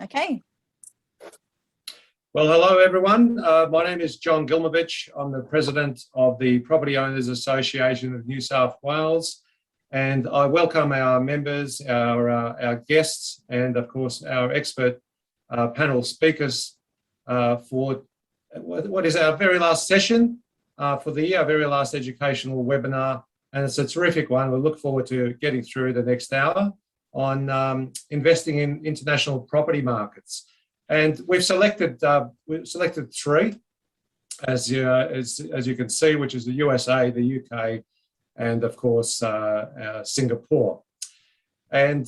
Okay. Well, hello everyone. My name is John Gilmovich. I'm the President of the Property Owners Association of New South Wales, and I welcome our members, our guests, and of course our expert panel speakers for what is our very last session for the year, our very last educational webinar, and it's a terrific one. We look forward to getting through the next hour on investing in international property markets. And we've selected three, as you can see, which is the USA, the UK, and of course Singapore. And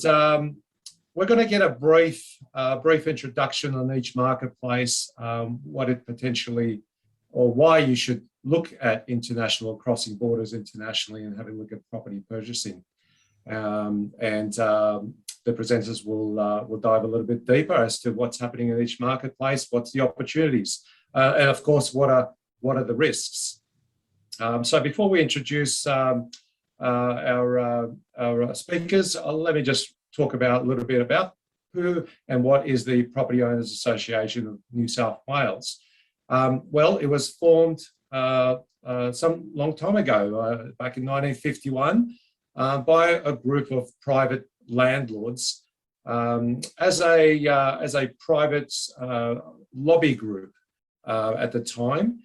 we're going to get a brief introduction on each marketplace, what it potentially, or why you should look at international, crossing borders internationally, and having a look at property purchasing. The presenters will dive a little bit deeper as to what's happening in each marketplace, what's the opportunities, and of course, what are the risks. So before we introduce our speakers, let me just talk about a little bit about who and what is the Property Owners Association of New South Wales. Well, it was formed some long time ago, back in 1951, by a group of private landlords as a private lobby group at the time,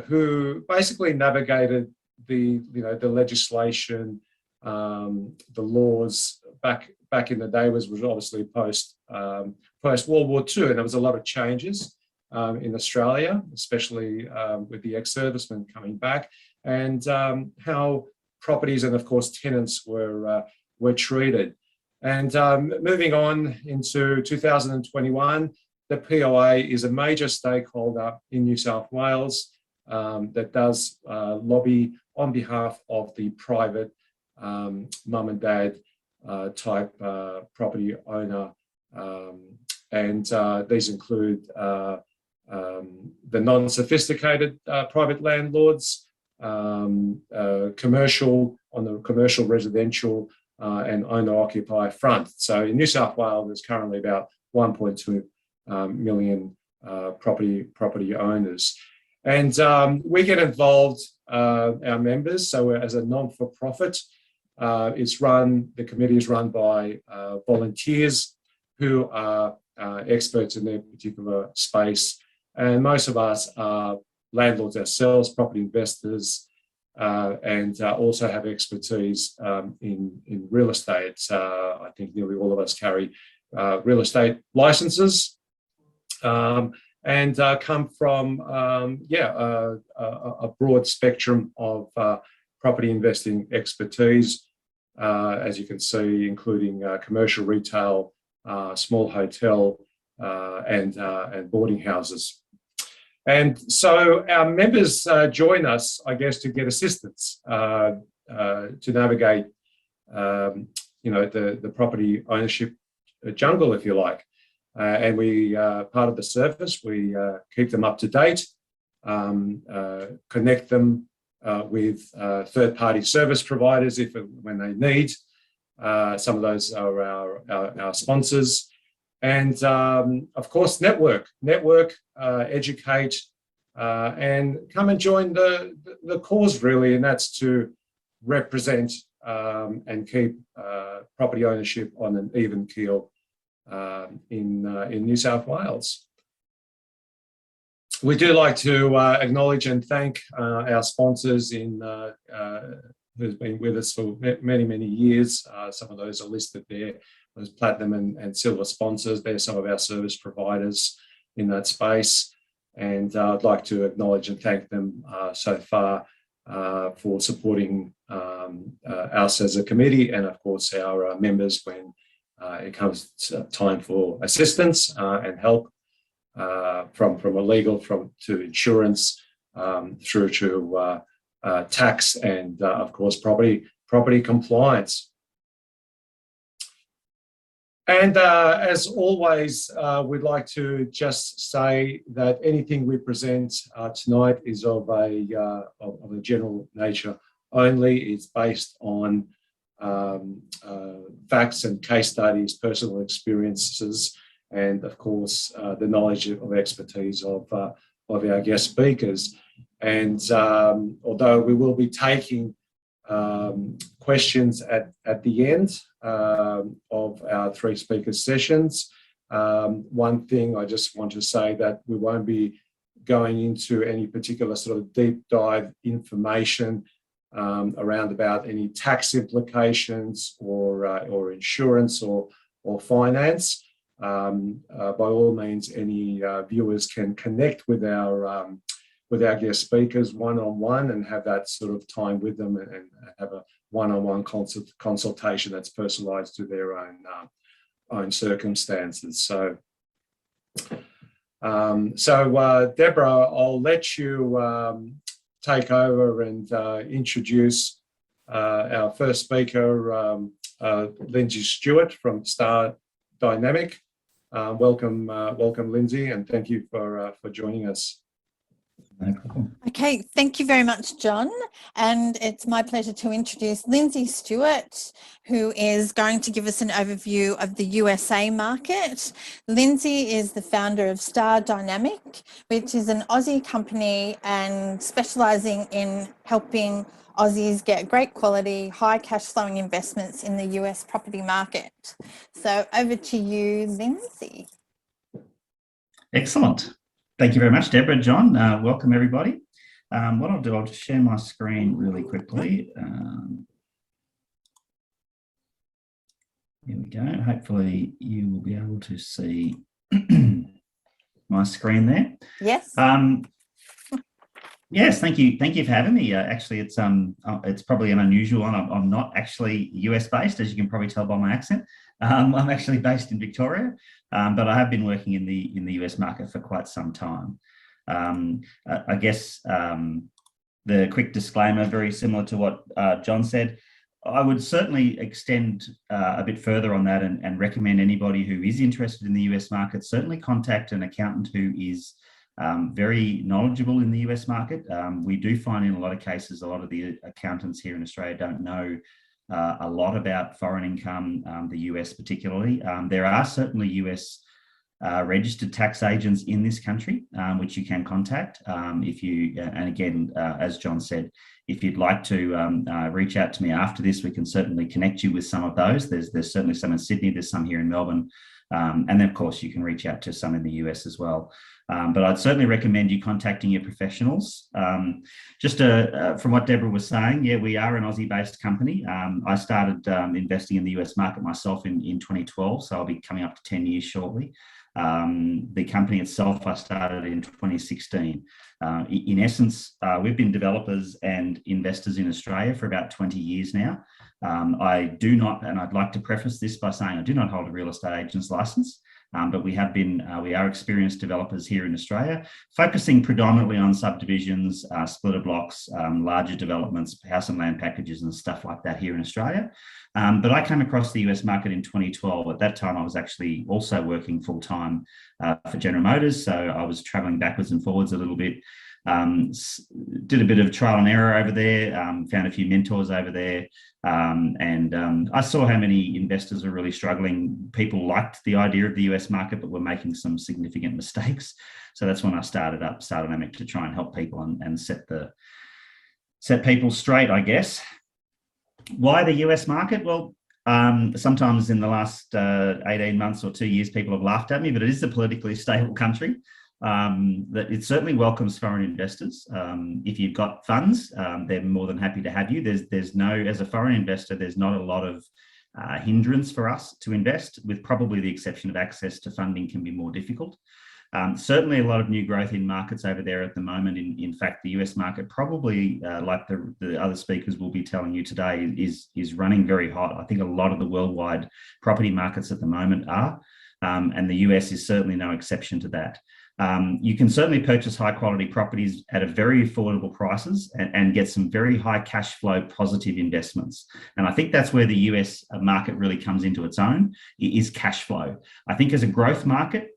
who basically navigated the legislation, the laws back in the day was obviously post World War II, and there was a lot of changes in Australia, especially with the ex-servicemen coming back, and how properties and of course tenants were treated. And moving on into 2021, the POA is a major stakeholder in New South Wales that does lobby on behalf of the private mum and dad type property owner. These include the non-sophisticated private landlords, commercial, on the commercial, residential, and owner-occupier front. So in New South Wales, there's currently about 1.2 million property owners. And we get involved, our members, so as a non-for-profit, the committee is run by volunteers who are experts in their particular space. And most of us are landlords ourselves, property investors, and also have expertise in real estate. I think nearly all of us carry real estate licenses and come from a broad spectrum of property investing expertise, as you can see, including commercial, retail, small hotel, and boarding houses. And so our members join us, I guess, to get assistance to navigate, the property ownership jungle, if you like. And we, part of the service, we keep them up to date, connect them with third-party service providers when they need. Some of those are our sponsors. And of course, network, educate, and come and join the cause, really, and that's to represent and keep property ownership on an even keel in New South Wales. We do like to acknowledge and thank our sponsors who's been with us for many, many years. Some of those are listed there. Those platinum and silver sponsors, they're some of our service providers in that space. And I'd like to acknowledge and thank them so far for supporting us as a committee, and of course our members when it comes to time for assistance and help, from a legal, to insurance, through to tax, and of course property compliance. And as always, we'd like to just say that anything we present tonight is of a general nature only. It's based on facts and case studies, personal experiences, and of course the knowledge of expertise of our guest speakers. And although we will be taking questions at the end of our 3 speaker sessions, one thing I just want to say that we won't be going into any particular sort of deep dive information around about any tax implications or insurance or finance. By all means, any viewers can connect with our guest speakers one-on-one and have that sort of time with them and have a one-on-one consultation that's personalised to their own circumstances. So, Debra, I'll let you take over and introduce our first speaker, Lindsay Stewart from Star Dynamic. Welcome, Lindsay, and thank you for joining us. No problem. Okay, thank you very much, John. And it's my pleasure to introduce Lindsay Stewart, who is going to give us an overview of the USA market. Lindsay is the founder of Star Dynamic, which is an Aussie company and specialising in helping Aussies get great quality, high cash flowing investments in the US property market. So over to you, Lindsay. Excellent. Thank you very much, Deborah. John, welcome everybody. What I'll do, I'll just share my screen really quickly. Here we go. Hopefully you will be able to see my screen there. Yes. Yes, thank you. Thank you for having me. Actually, it's probably an unusual one. I'm not actually US based, as you can probably tell by my accent. I'm actually based in Victoria, but I have been working in the US market for quite some time. I guess the quick disclaimer, very similar to what John said, I would certainly extend a bit further on that and recommend anybody who is interested in the US market, certainly contact an accountant who is very knowledgeable in the US market. We do find in a lot of cases, a lot of the accountants here in Australia don't know a lot about foreign income, the US particularly. There are certainly US registered tax agents in this country, which you can contact. If you, and again, as John said, if you'd like to reach out to me after this, we can certainly connect you with some of those. There's certainly some in Sydney, there's some here in Melbourne. And then of course you can reach out to some in the US as well. But I'd certainly recommend you contacting your professionals. Just from what Deborah was saying, yeah, we are an Aussie-based company. I started investing in the US market myself in 2012, so I'll be coming up to 10 years shortly. The company itself, I started in 2016. In essence, we've been developers and investors in Australia for about 20 years now. I do not, and I'd like to preface this by saying I do not hold a real estate agent's license. But we are experienced developers here in Australia, focusing predominantly on subdivisions, splitter blocks, larger developments, house and land packages and stuff like that here in Australia. But I came across the US market in 2012. At that time, I was actually also working full time for General Motors. So I was traveling backwards and forwards a little bit. Did a bit of trial and error over there, found a few mentors over there. I saw how many investors were really struggling. People liked the idea of the US market, but were making some significant mistakes. So that's when I started up Star Dynamic to try and help people and set people straight, I guess. Why the US market? Well, sometimes in the last 18 months or 2 years, people have laughed at me, but it is a politically stable country. That it certainly welcomes foreign investors. If you've got funds, they're more than happy to have you. There's no, as a foreign investor, there's not a lot of hindrance for us to invest, with probably the exception of access to funding can be more difficult. Certainly a lot of new growth in markets over there at the moment. In fact, the US market probably, like the other speakers will be telling you today, is running very hot. I think a lot of the worldwide property markets at the moment are, and the US is certainly no exception to that. You can certainly purchase high quality properties at a very affordable prices and get some very high cash flow positive investments. And I think that's where the US market really comes into its own, is cash flow. I think as a growth market,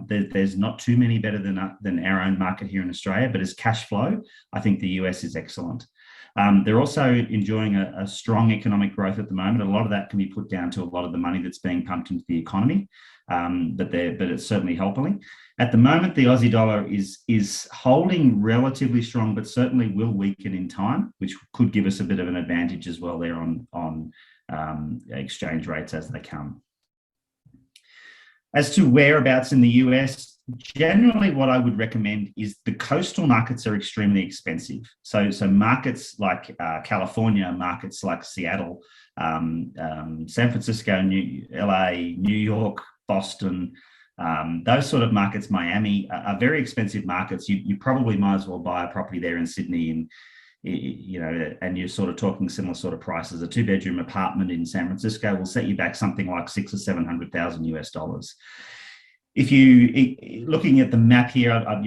there's not too many better than our own market here in Australia, but as cash flow, I think the US is excellent. They're also enjoying a strong economic growth at the moment. A lot of that can be put down to a lot of the money that's being pumped into the economy, but it's certainly helping. At the moment, the Aussie dollar is holding relatively strong, but certainly will weaken in time, which could give us a bit of an advantage as well there on exchange rates as they come. As to whereabouts in the US, generally what I would recommend is the coastal markets are extremely expensive. So markets like California, markets like Seattle, San Francisco, LA, New York, Boston, those sort of markets, Miami, are very expensive markets. You probably might as well buy a property there in Sydney, and and you're sort of talking similar sort of prices. A 2-bedroom apartment in San Francisco will set you back something like $600,000 or $700,000 US. If you looking at the map here, I'm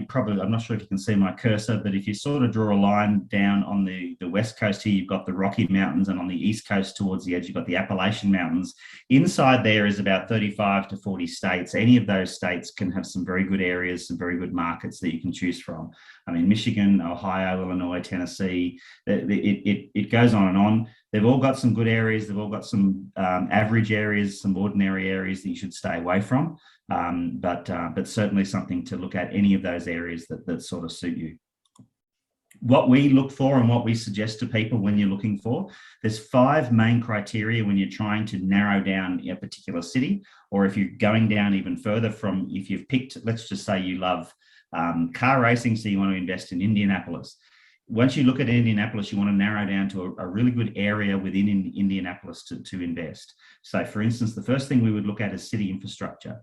not sure if you can see my cursor, but if you sort of draw a line down on the west coast here, you've got the Rocky Mountains, and on the east coast towards the edge, you've got the Appalachian Mountains. Inside there is about 35 to 40 states. Any of those states can have some very good areas, some very good markets that you can choose from. I mean, Michigan, Ohio, Illinois, Tennessee, it goes on and on. They've all got some good areas. They've all got some average areas, some ordinary areas that you should stay away from. But certainly something to look at, any of those areas that sort of suit you. What we look for and what we suggest to people when you're looking for, there's 5 main criteria when you're trying to narrow down a particular city, or if you're going down even further from, if you've picked, let's just say you love car racing, so you want to invest in Indianapolis. Once you look at Indianapolis, you want to narrow down to a really good area within Indianapolis to invest. So for instance, the first thing we would look at is city infrastructure.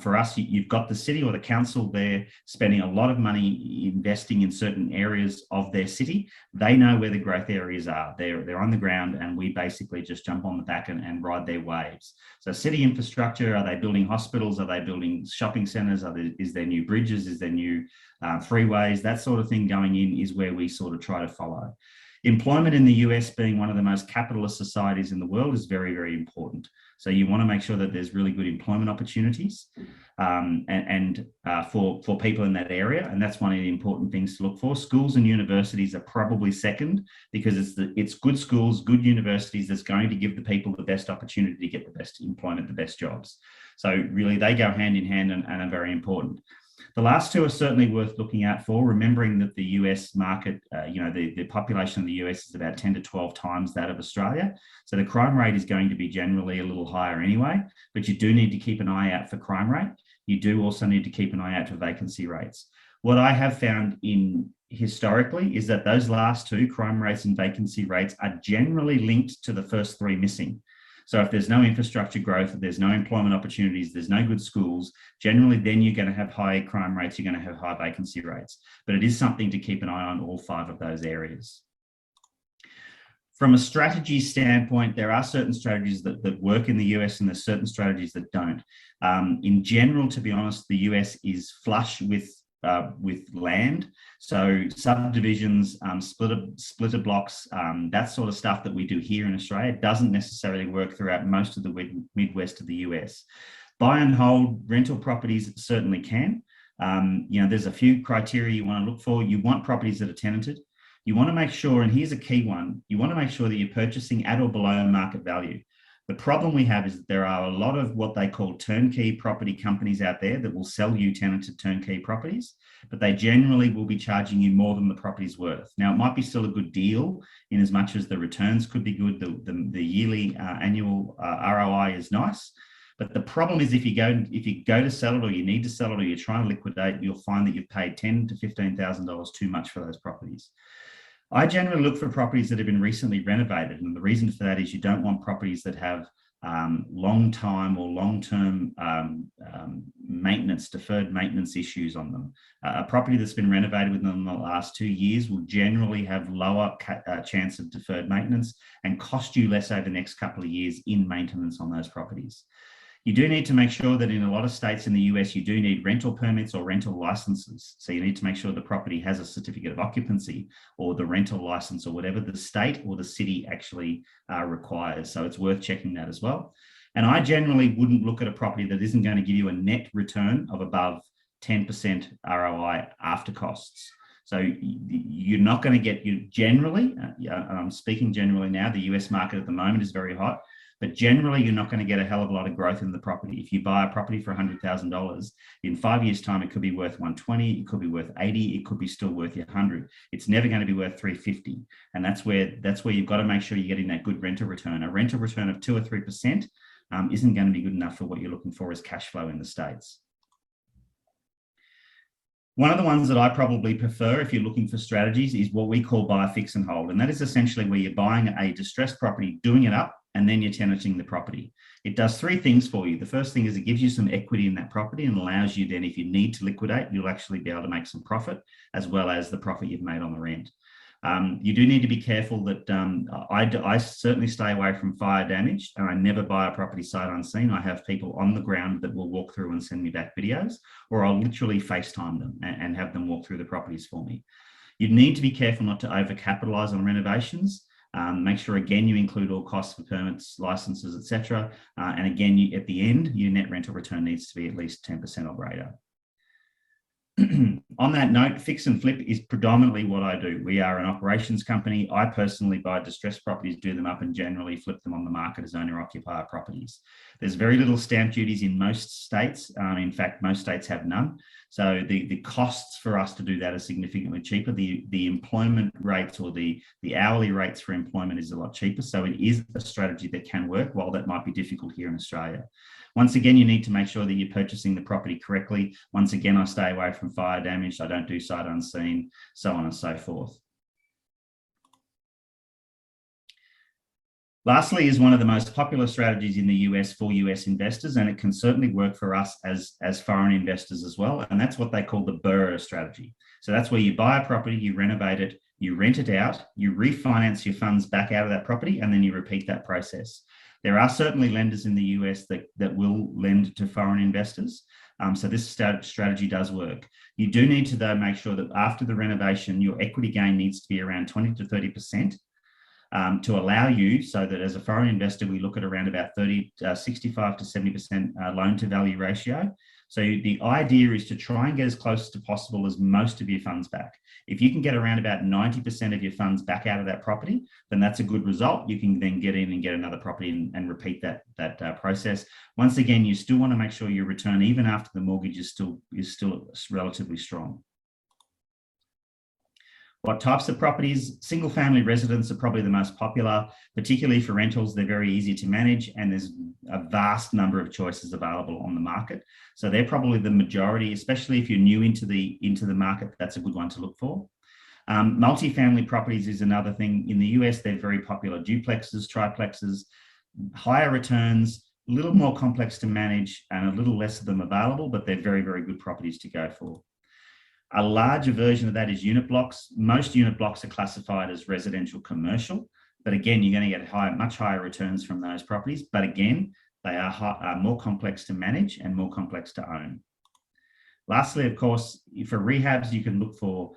For us, you've got the city or the council there spending a lot of money investing in certain areas of their city. They know where the growth areas are. They're on the ground, and we basically just jump on the back and ride their waves. So city infrastructure, are they building hospitals? Are they building shopping centres? Is there new bridges? Is there new freeways? That sort of thing going in is where we sort of try to follow. Employment in the US, being one of the most capitalist societies in the world, is very, very important. So you want to make sure that there's really good employment opportunities for people in that area. And that's one of the important things to look for. Schools and universities are probably second, because it's good schools, good universities that's going to give the people the best opportunity to get the best employment, the best jobs. So really they go hand in hand and are very important. The last two are certainly worth looking out for, remembering that the US market, the population of the US is about 10 to 12 times that of Australia. So the crime rate is going to be generally a little higher anyway, but you do need to keep an eye out for crime rate. You do also need to keep an eye out for vacancy rates. What I have found historically is that those last two, crime rates and vacancy rates, are generally linked to the first 3 missing. So if there's no infrastructure growth, if there's no employment opportunities, there's no good schools, generally then you're going to have high crime rates, you're going to have high vacancy rates. But it is something to keep an eye on, all 5 of those areas. From a strategy standpoint, there are certain strategies that work in the US, and there's certain strategies that don't. In general, to be honest, the US is flush with land. So subdivisions, splitter blocks, that sort of stuff that we do here in Australia doesn't necessarily work throughout most of the Midwest of the US. Buy and hold rental properties certainly can. There's a few criteria you want to look for. You want properties that are tenanted. You want to make sure, and here's a key one, you want to make sure that you're purchasing at or below market value. The problem we have is that there are a lot of what they call turnkey property companies out there that will sell you tenanted turnkey properties, but they generally will be charging you more than the property's worth. Now, it might be still a good deal in as much as the returns could be good. The yearly annual ROI is nice. But the problem is if you go to sell it, or you need to sell it, or you're trying to liquidate, you'll find that you've paid $10,000 to $15,000 too much for those properties. I generally look for properties that have been recently renovated, and the reason for that is you don't want properties that have long-time or long-term deferred maintenance issues on them. A property that's been renovated within the last 2 years will generally have lower chance of deferred maintenance and cost you less over the next couple of years in maintenance on those properties. You do need to make sure that in a lot of states in the US, you do need rental permits or rental licenses. So you need to make sure the property has a certificate of occupancy or the rental license or whatever the state or the city actually requires. So it's worth checking that as well. And I generally wouldn't look at a property that isn't going to give you a net return of above 10% ROI after costs. So you're not going to get, generally, I'm speaking generally now, the US market at the moment is very hot, but generally you're not going to get a hell of a lot of growth in the property. If you buy a property for $100,000, in 5 years' time, it could be worth 120, it could be worth 80, it could be still worth you 100. It's never going to be worth 350. And that's where you've got to make sure you're getting that good rental return. A rental return of 2 or 3% isn't going to be good enough for what you're looking for as cash flow in the States. One of the ones that I probably prefer if you're looking for strategies is what we call buy, fix and hold. And that is essentially where you're buying a distressed property, doing it up, and then you're tenanting the property. It does 3 things for you. The first thing is it gives you some equity in that property and allows you then, if you need to liquidate, you'll actually be able to make some profit as well as the profit you've made on the rent. You do need to be careful that I certainly stay away from fire damage, and I never buy a property sight unseen. I have people on the ground that will walk through and send me back videos, or I'll literally FaceTime them and have them walk through the properties for me. You need to be careful not to overcapitalise on renovations. Make sure, again, you include all costs for permits, licenses, etc. And again, at the end, your net rental return needs to be at least 10% or greater. On that note, fix and flip is predominantly what I do. We are an operations company. I personally buy distressed properties, do them up, and generally flip them on the market as owner-occupier properties. There's very little stamp duties in most states. In fact, most states have none. So the costs for us to do that are significantly cheaper. The employment rates or the hourly rates for employment is a lot cheaper. So it is a strategy that can work, while that might be difficult here in Australia. Once again, you need to make sure that you're purchasing the property correctly. Once again, I stay away from fire damage. I don't do sight unseen, so on and so forth. Lastly is one of the most popular strategies in the US for US investors, and it can certainly work for us as foreign investors as well. And that's what they call the Borough Strategy. So that's where you buy a property, you renovate it, you rent it out, you refinance your funds back out of that property, and then you repeat that process. There are certainly lenders in the US that will lend to foreign investors. So this strategy does work. You do need to, though, make sure that after the renovation, your equity gain needs to be around 20 to 30% to allow you, so that as a foreign investor, we look at around about 65 to 70% loan to value ratio. So the idea is to try and get as close to possible as most of your funds back. If you can get around about 90% of your funds back out of that property, then that's a good result. You can then get in and get another property and repeat that process. Once again, you still want to make sure your return, even after the mortgage, is still relatively strong. What types of properties? Single family residents are probably the most popular, particularly for rentals. They're very easy to manage, and there's a vast number of choices available on the market. So they're probably the majority, especially if you're new into the market. That's a good one to look for. Multifamily properties is another thing. In the US, they're very popular. Duplexes, triplexes, higher returns, a little more complex to manage, and a little less of them available, but they're very, very good properties to go for. A larger version of that is unit blocks. Most unit blocks are classified as residential commercial, but again, you're going to get much higher returns from those properties. But again, they are more complex to manage and more complex to own. Lastly, of course, for rehabs, you can look for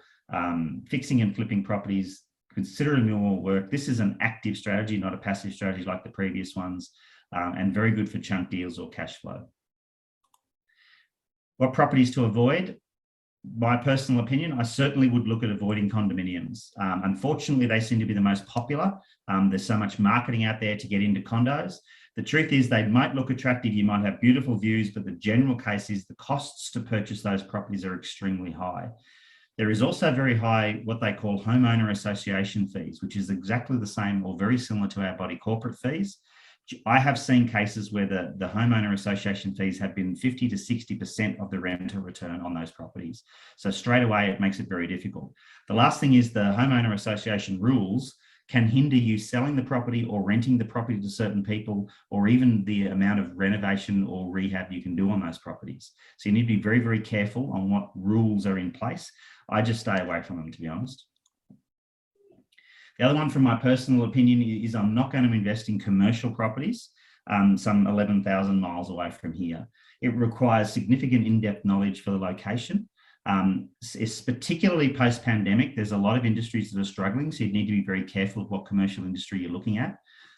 fixing and flipping properties, considerably more work. This is an active strategy, not a passive strategy like the previous ones, and very good for chunk deals or cash flow. What properties to avoid? My personal opinion, I certainly would look at avoiding condominiums. Unfortunately, they seem to be the most popular. There's so much marketing out there to get into condos. The truth is they might look attractive, you might have beautiful views, but the general case is the costs to purchase those properties are extremely high. There is also very high, what they call homeowner association fees, which is exactly the same or very similar to our body corporate fees. I have seen cases where the homeowner association fees have been 50 to 60% of the rental return on those properties. So straight away, it makes it very difficult. The last thing is the homeowner association rules can hinder you selling the property or renting the property to certain people, or even the amount of renovation or rehab you can do on those properties. So you need to be very, very careful on what rules are in place. I just stay away from them, to be honest. The other one, from my personal opinion, is I'm not going to invest in commercial properties some 11,000 miles away from here. It requires significant in-depth knowledge for the location. It's particularly post-pandemic, there's a lot of industries that are struggling, so you need to be very careful of what commercial industry you're looking at.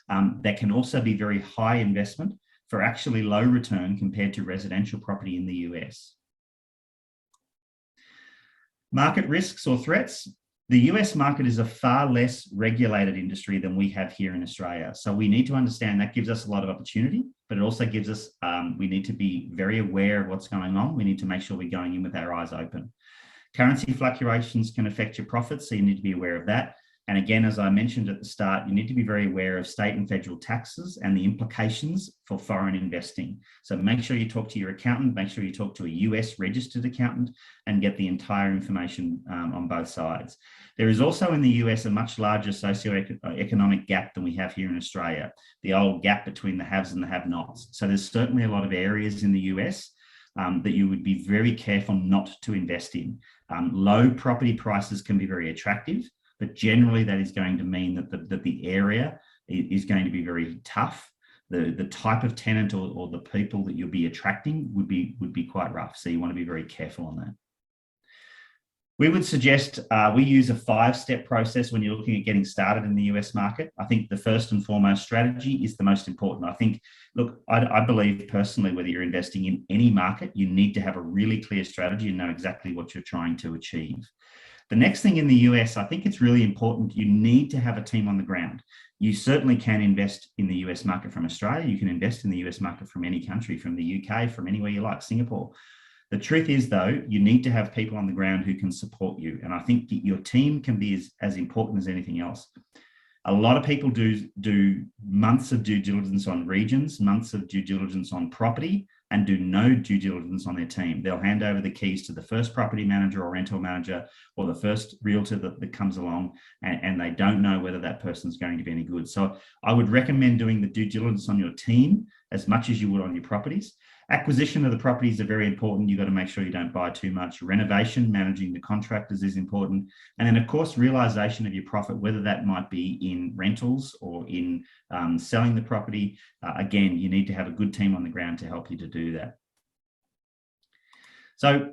That can also be very high investment for actually low return compared to residential property in the US. Market risks or threats. The US market is a far less regulated industry than we have here in Australia. So we need to understand that gives us a lot of opportunity, but it also gives us, we need to be very aware of what's going on. We need to make sure we're going in with our eyes open. Currency fluctuations can affect your profits, so you need to be aware of that. And again, as I mentioned at the start, you need to be very aware of state and federal taxes and the implications for foreign investing. So make sure you talk to your accountant, make sure you talk to a US registered accountant and get the entire information on both sides. There is also in the US a much larger socioeconomic gap than we have here in Australia, the old gap between the haves and the have-nots. So there's certainly a lot of areas in the US that you would be very careful not to invest in. Low property prices can be very attractive, but generally that is going to mean that the area is going to be very tough. The type of tenant or the people that you'll be attracting would be quite rough. So you want to be very careful on that. We would suggest we use a 5-step process when you're looking at getting started in the US market. I think the first and foremost strategy is the most important. I think, look, I believe personally, whether you're investing in any market, you need to have a really clear strategy and know exactly what you're trying to achieve. The next thing in the US, I think it's really important, you need to have a team on the ground. You certainly can invest in the US market from Australia. You can invest in the US market from any country, from the UK, from anywhere you like, Singapore. The truth is, though, you need to have people on the ground who can support you. And I think your team can be as important as anything else. A lot of people do months of due diligence on regions, months of due diligence on property, and do no due diligence on their team. They'll hand over the keys to the first property manager or rental manager or the first realtor that comes along, and they don't know whether that person's going to be any good. So I would recommend doing the due diligence on your team as much as you would on your properties. Acquisition of the properties are very important. You've got to make sure you don't buy too much. Renovation, managing the contractors is important. And then, of course, realization of your profit, whether that might be in rentals or in selling the property. Again, you need to have a good team on the ground to help you to do that. So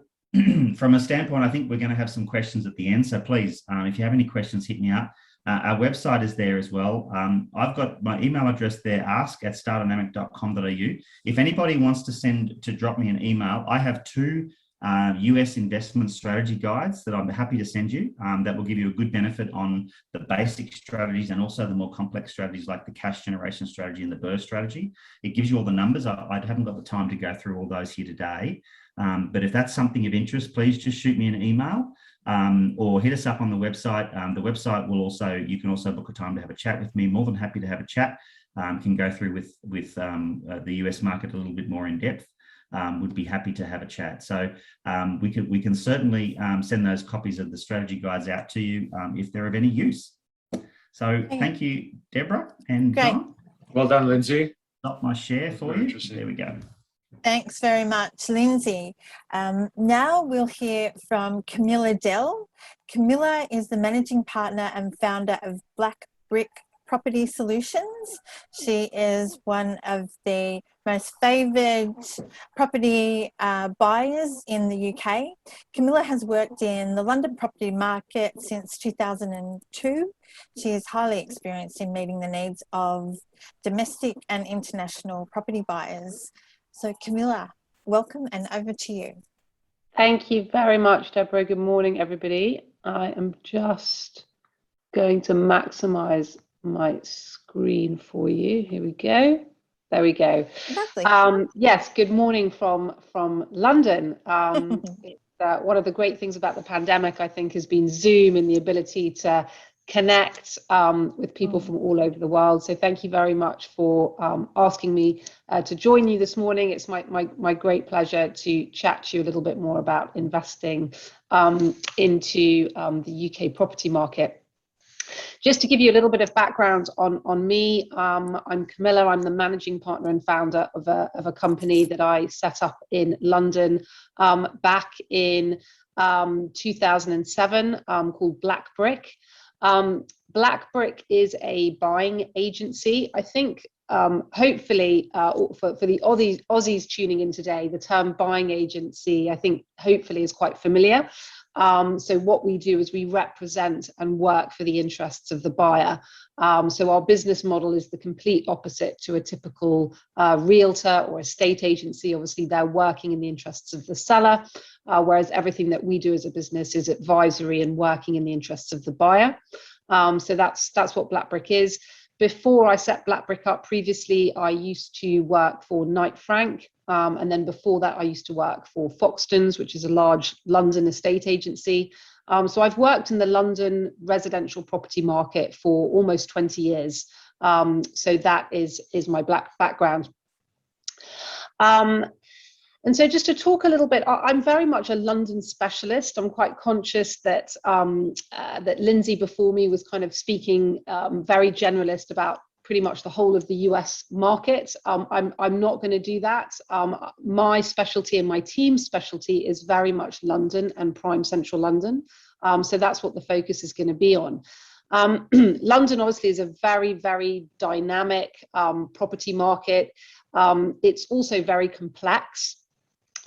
from a standpoint, I think we're going to have some questions at the end. So please, if you have any questions, hit me up. Our website is there as well. I've got my email address there, ask@stardynamic.com.au. If anybody wants to drop me an email, I have 2 US investment strategy guides that I'm happy to send you that will give you a good benefit on the basic strategies and also the more complex strategies like the cash generation strategy and the burst strategy. It gives you all the numbers. I haven't got the time to go through all those here today. But if that's something of interest, please just shoot me an email. Or hit us up on the website. The website will also, you can also book a time to have a chat with me. More than happy to have a chat. Can go through with the US market a little bit more in depth. Would be happy to have a chat. So we can certainly send those copies of the strategy guides out to you if they're of any use. So thank you, Deborah and John. Well done, Lindsay. Stop my share for you. There we go. Thanks very much, Lindsay. Now we'll hear from Camilla Dell. Camilla is the managing partner and founder of Black Brick Property Solutions. She is one of the most favoured property buyers in the UK. Camilla has worked in the London property market since 2002. She is highly experienced in meeting the needs of domestic and international property buyers. So Camilla, welcome and over to you. Thank you very much, Deborah. Good morning, everybody. I am just going to maximize my screen for you. Here we go. There we go. Lovely. Yes, good morning from London. One of the great things about the pandemic, I think, has been Zoom and the ability to connect with people from all over the world. So thank you very much for asking me to join you this morning. It's my great pleasure to chat to you a little bit more about investing into the UK property market. Just to give you a little bit of background on me, I'm Camilla. I'm the managing partner and founder of a company that I set up in London back in 2007 called Black Brick. Black Brick is a buying agency. I think hopefully for the Aussies tuning in today, the term buying agency, I think hopefully is quite familiar. So what we do is we represent and work for the interests of the buyer. So our business model is the complete opposite to a typical realtor or estate agency. Obviously, they're working in the interests of the seller, whereas everything that we do as a business is advisory and working in the interests of the buyer. So that's what Blackbrick is. Before I set Blackbrick up, previously I used to work for Knight Frank, and then before that I used to work for Foxtons, which is a large London estate agency. So I've worked in the London residential property market for almost 20 years. So that is my background. And so just to talk a little bit, I'm very much a London specialist. I'm quite conscious that that Lindsay before me was kind of speaking very generalist about pretty much the whole of the US market. I'm not going to do that. My specialty and my team's specialty is very much London and prime central London. So that's what the focus is going to be on. London obviously is a very, very dynamic property market. It's also very complex.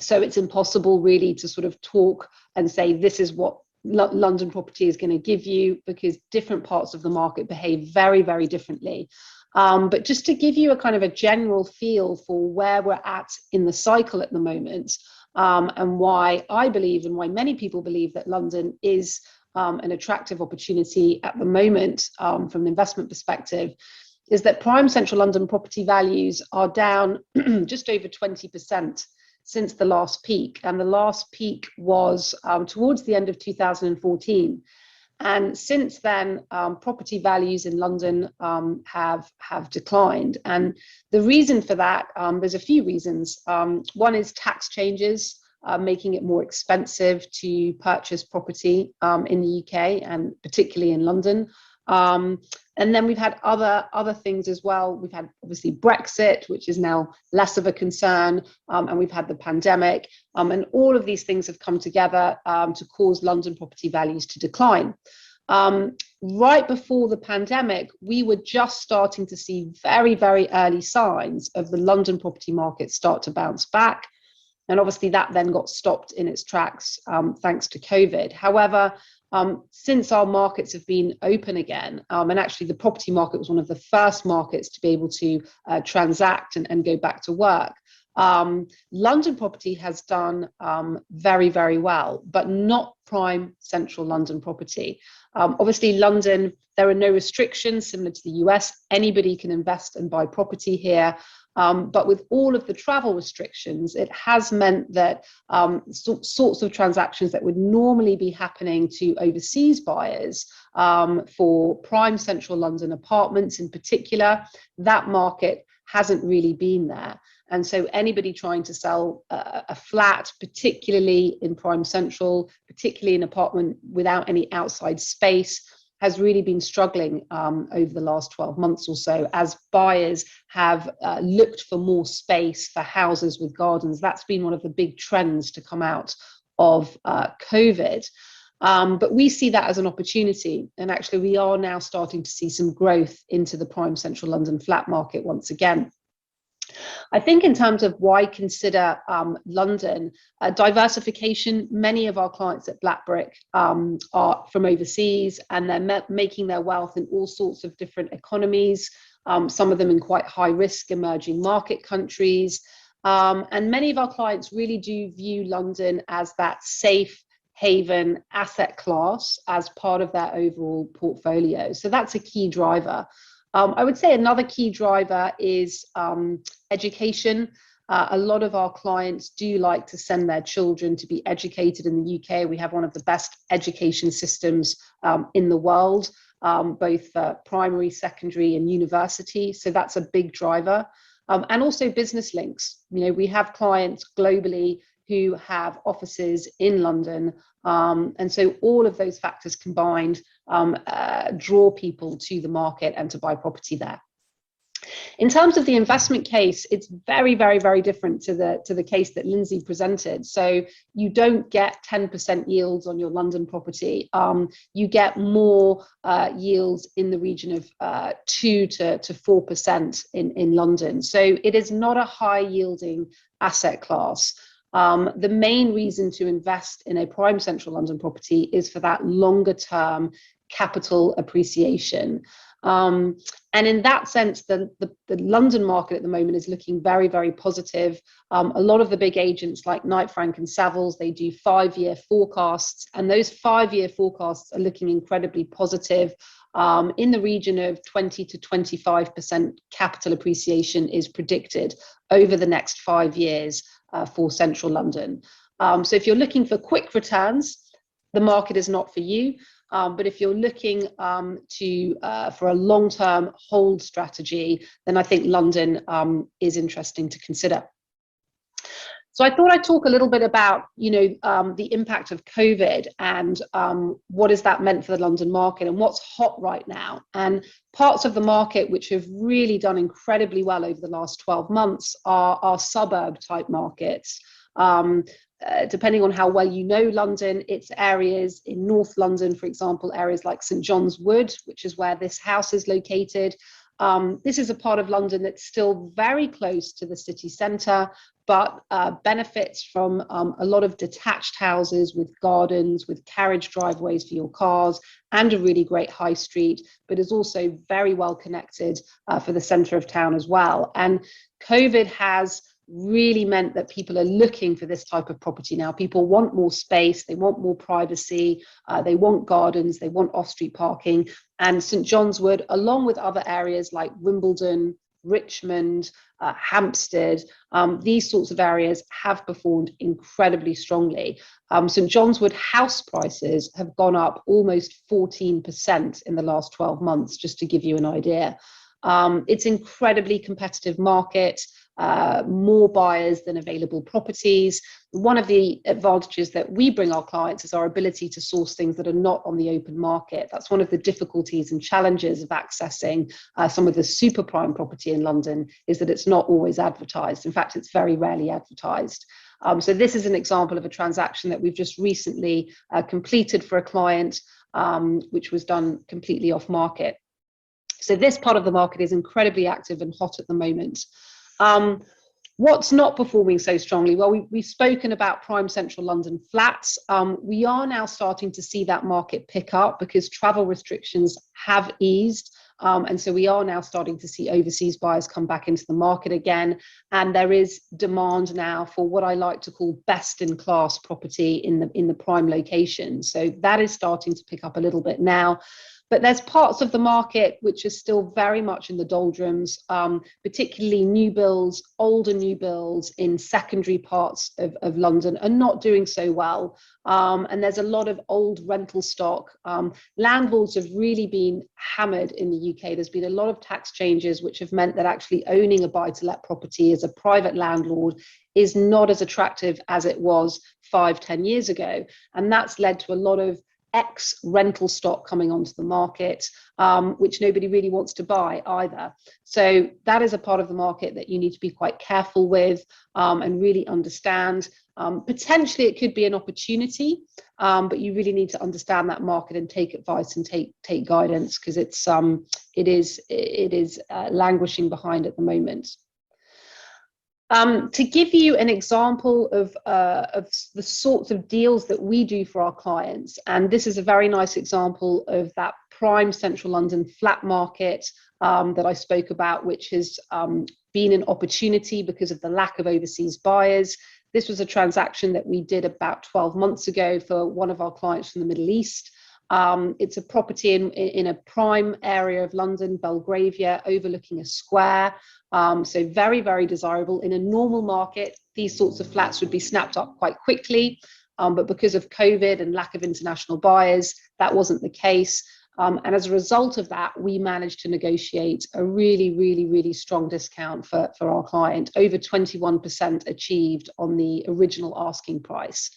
So it's impossible really to sort of talk and say this is what London property is going to give you, because different parts of the market behave very, very differently. But just to give you a kind of a general feel for where we're at in the cycle at the moment, and why I believe and why many people believe that London is an attractive opportunity at the moment from an investment perspective, is that prime central London property values are down just over 20% since the last peak. And the last peak was towards the end of 2014. And since then, property values in London have declined. And the reason for that, there's a few reasons. One is tax changes, making it more expensive to purchase property in the UK and particularly in London. And then we've had other things as well. We've had obviously Brexit, which is now less of a concern, and we've had the pandemic, and all of these things have come together to cause London property values to decline. Right before the pandemic, we were just starting to see very, very early signs of the London property market start to bounce back. And obviously that then got stopped in its tracks thanks to COVID. However, since our markets have been open again, and actually the property market was one of the first markets to be able to transact and go back to work, London property has done very, very well, but not prime central London property. Obviously London, there are no restrictions similar to the US. Anybody can invest and buy property here. But with all of the travel restrictions, it has meant that sorts of transactions that would normally be happening to overseas buyers for prime central London apartments in particular, that market hasn't really been there. And so anybody trying to sell a flat, particularly in prime central, particularly an apartment without any outside space, has really been struggling over the last 12 months or so, as buyers have looked for more space for houses with gardens. That's been one of the big trends to come out of COVID. But we see that as an opportunity. And actually, we are now starting to see some growth into the prime central London flat market once again. I think in terms of why consider London, diversification, many of our clients at Blackbrick are from overseas, and they're making their wealth in all sorts of different economies, some of them in quite high risk emerging market countries. And many of our clients really do view London as that safe haven asset class as part of their overall portfolio. So that's a key driver. I would say another key driver is education. A lot of our clients do like to send their children to be educated in the UK. We have one of the best education systems in the world, both primary, secondary and university. So that's a big driver. And also business links. You know, we have clients globally who have offices in London. And so all of those factors combined draw people to the market and to buy property there. In terms of the investment case, it's very, very, very different to the case that Lindsay presented. So you don't get 10% yields on your London property. You get more yields in the region of 2 to 4% in London. So it is not a high yielding asset class. The main reason to invest in a prime central London property is for that longer term capital appreciation. And in that sense, the London market at the moment is looking very, very positive. A lot of the big agents like Knight Frank and Savills, they do 5-year forecasts, and those 5-year forecasts are looking incredibly positive. In the region of 20 to 25% capital appreciation is predicted over the next 5 years for central London. So if you're looking for quick returns, the market is not for you. But if you're looking for a long-term hold strategy, then I think London is interesting to consider. So I thought I'd talk a little bit about, the impact of COVID and what has that meant for the London market and what's hot right now. And parts of the market which have really done incredibly well over the last 12 months are suburb type markets. Depending on how well you know London, it's areas in North London, for example, areas like St John's Wood, which is where this house is located. This is a part of London that's still very close to the city centre, but benefits from a lot of detached houses with gardens, with carriage driveways for your cars, and a really great high street, but is also very well connected for the centre of town as well. And COVID has really meant that people are looking for this type of property now. People want more space, they want more privacy, they want gardens, they want off-street parking. And St John's Wood, along with other areas like Wimbledon, Richmond, Hampstead, these sorts of areas have performed incredibly strongly. St John's Wood house prices have gone up almost 14% in the last 12 months, just to give you an idea. It's an incredibly competitive market. More buyers than available properties. One of the advantages that we bring our clients is our ability to source things that are not on the open market. That's one of the difficulties and challenges of accessing some of the super prime property in London, is that it's not always advertised. In fact, it's very rarely advertised. So this is an example of a transaction that we've just recently completed for a client, which was done completely off market. So this part of the market is incredibly active and hot at the moment. What's not performing so strongly? Well, we've spoken about prime central London flats. We are now starting to see that market pick up because travel restrictions have eased. And so we are now starting to see overseas buyers come back into the market again. And there is demand now for what I like to call best in class property in the prime location. So that is starting to pick up a little bit now. But there's parts of the market which are still very much in the doldrums, particularly new builds, older new builds in secondary parts of London are not doing so well. And there's a lot of old rental stock. Landlords have really been hammered in the UK. There's been a lot of tax changes which have meant that actually owning a buy-to-let property as a private landlord is not as attractive as it was 5-10 years ago. And that's led to a lot of ex-rental stock coming onto the market, which nobody really wants to buy either. So that is a part of the market that you need to be quite careful with and really understand. Potentially it could be an opportunity, but you really need to understand that market and take advice and take guidance, because it is languishing behind at the moment. To give you an example of the sorts of deals that we do for our clients, and this is a very nice example of that prime central London flat market that I spoke about, which has been an opportunity because of the lack of overseas buyers. This was a transaction that we did about 12 months ago for one of our clients from the Middle East. It's a property in a prime area of London, Belgravia, overlooking a square. So very, very desirable. In a normal market, these sorts of flats would be snapped up quite quickly. But because of COVID and lack of international buyers, that wasn't the case. And as a result of that, we managed to negotiate a really, really, really strong discount for our client, over 21% achieved on the original asking price.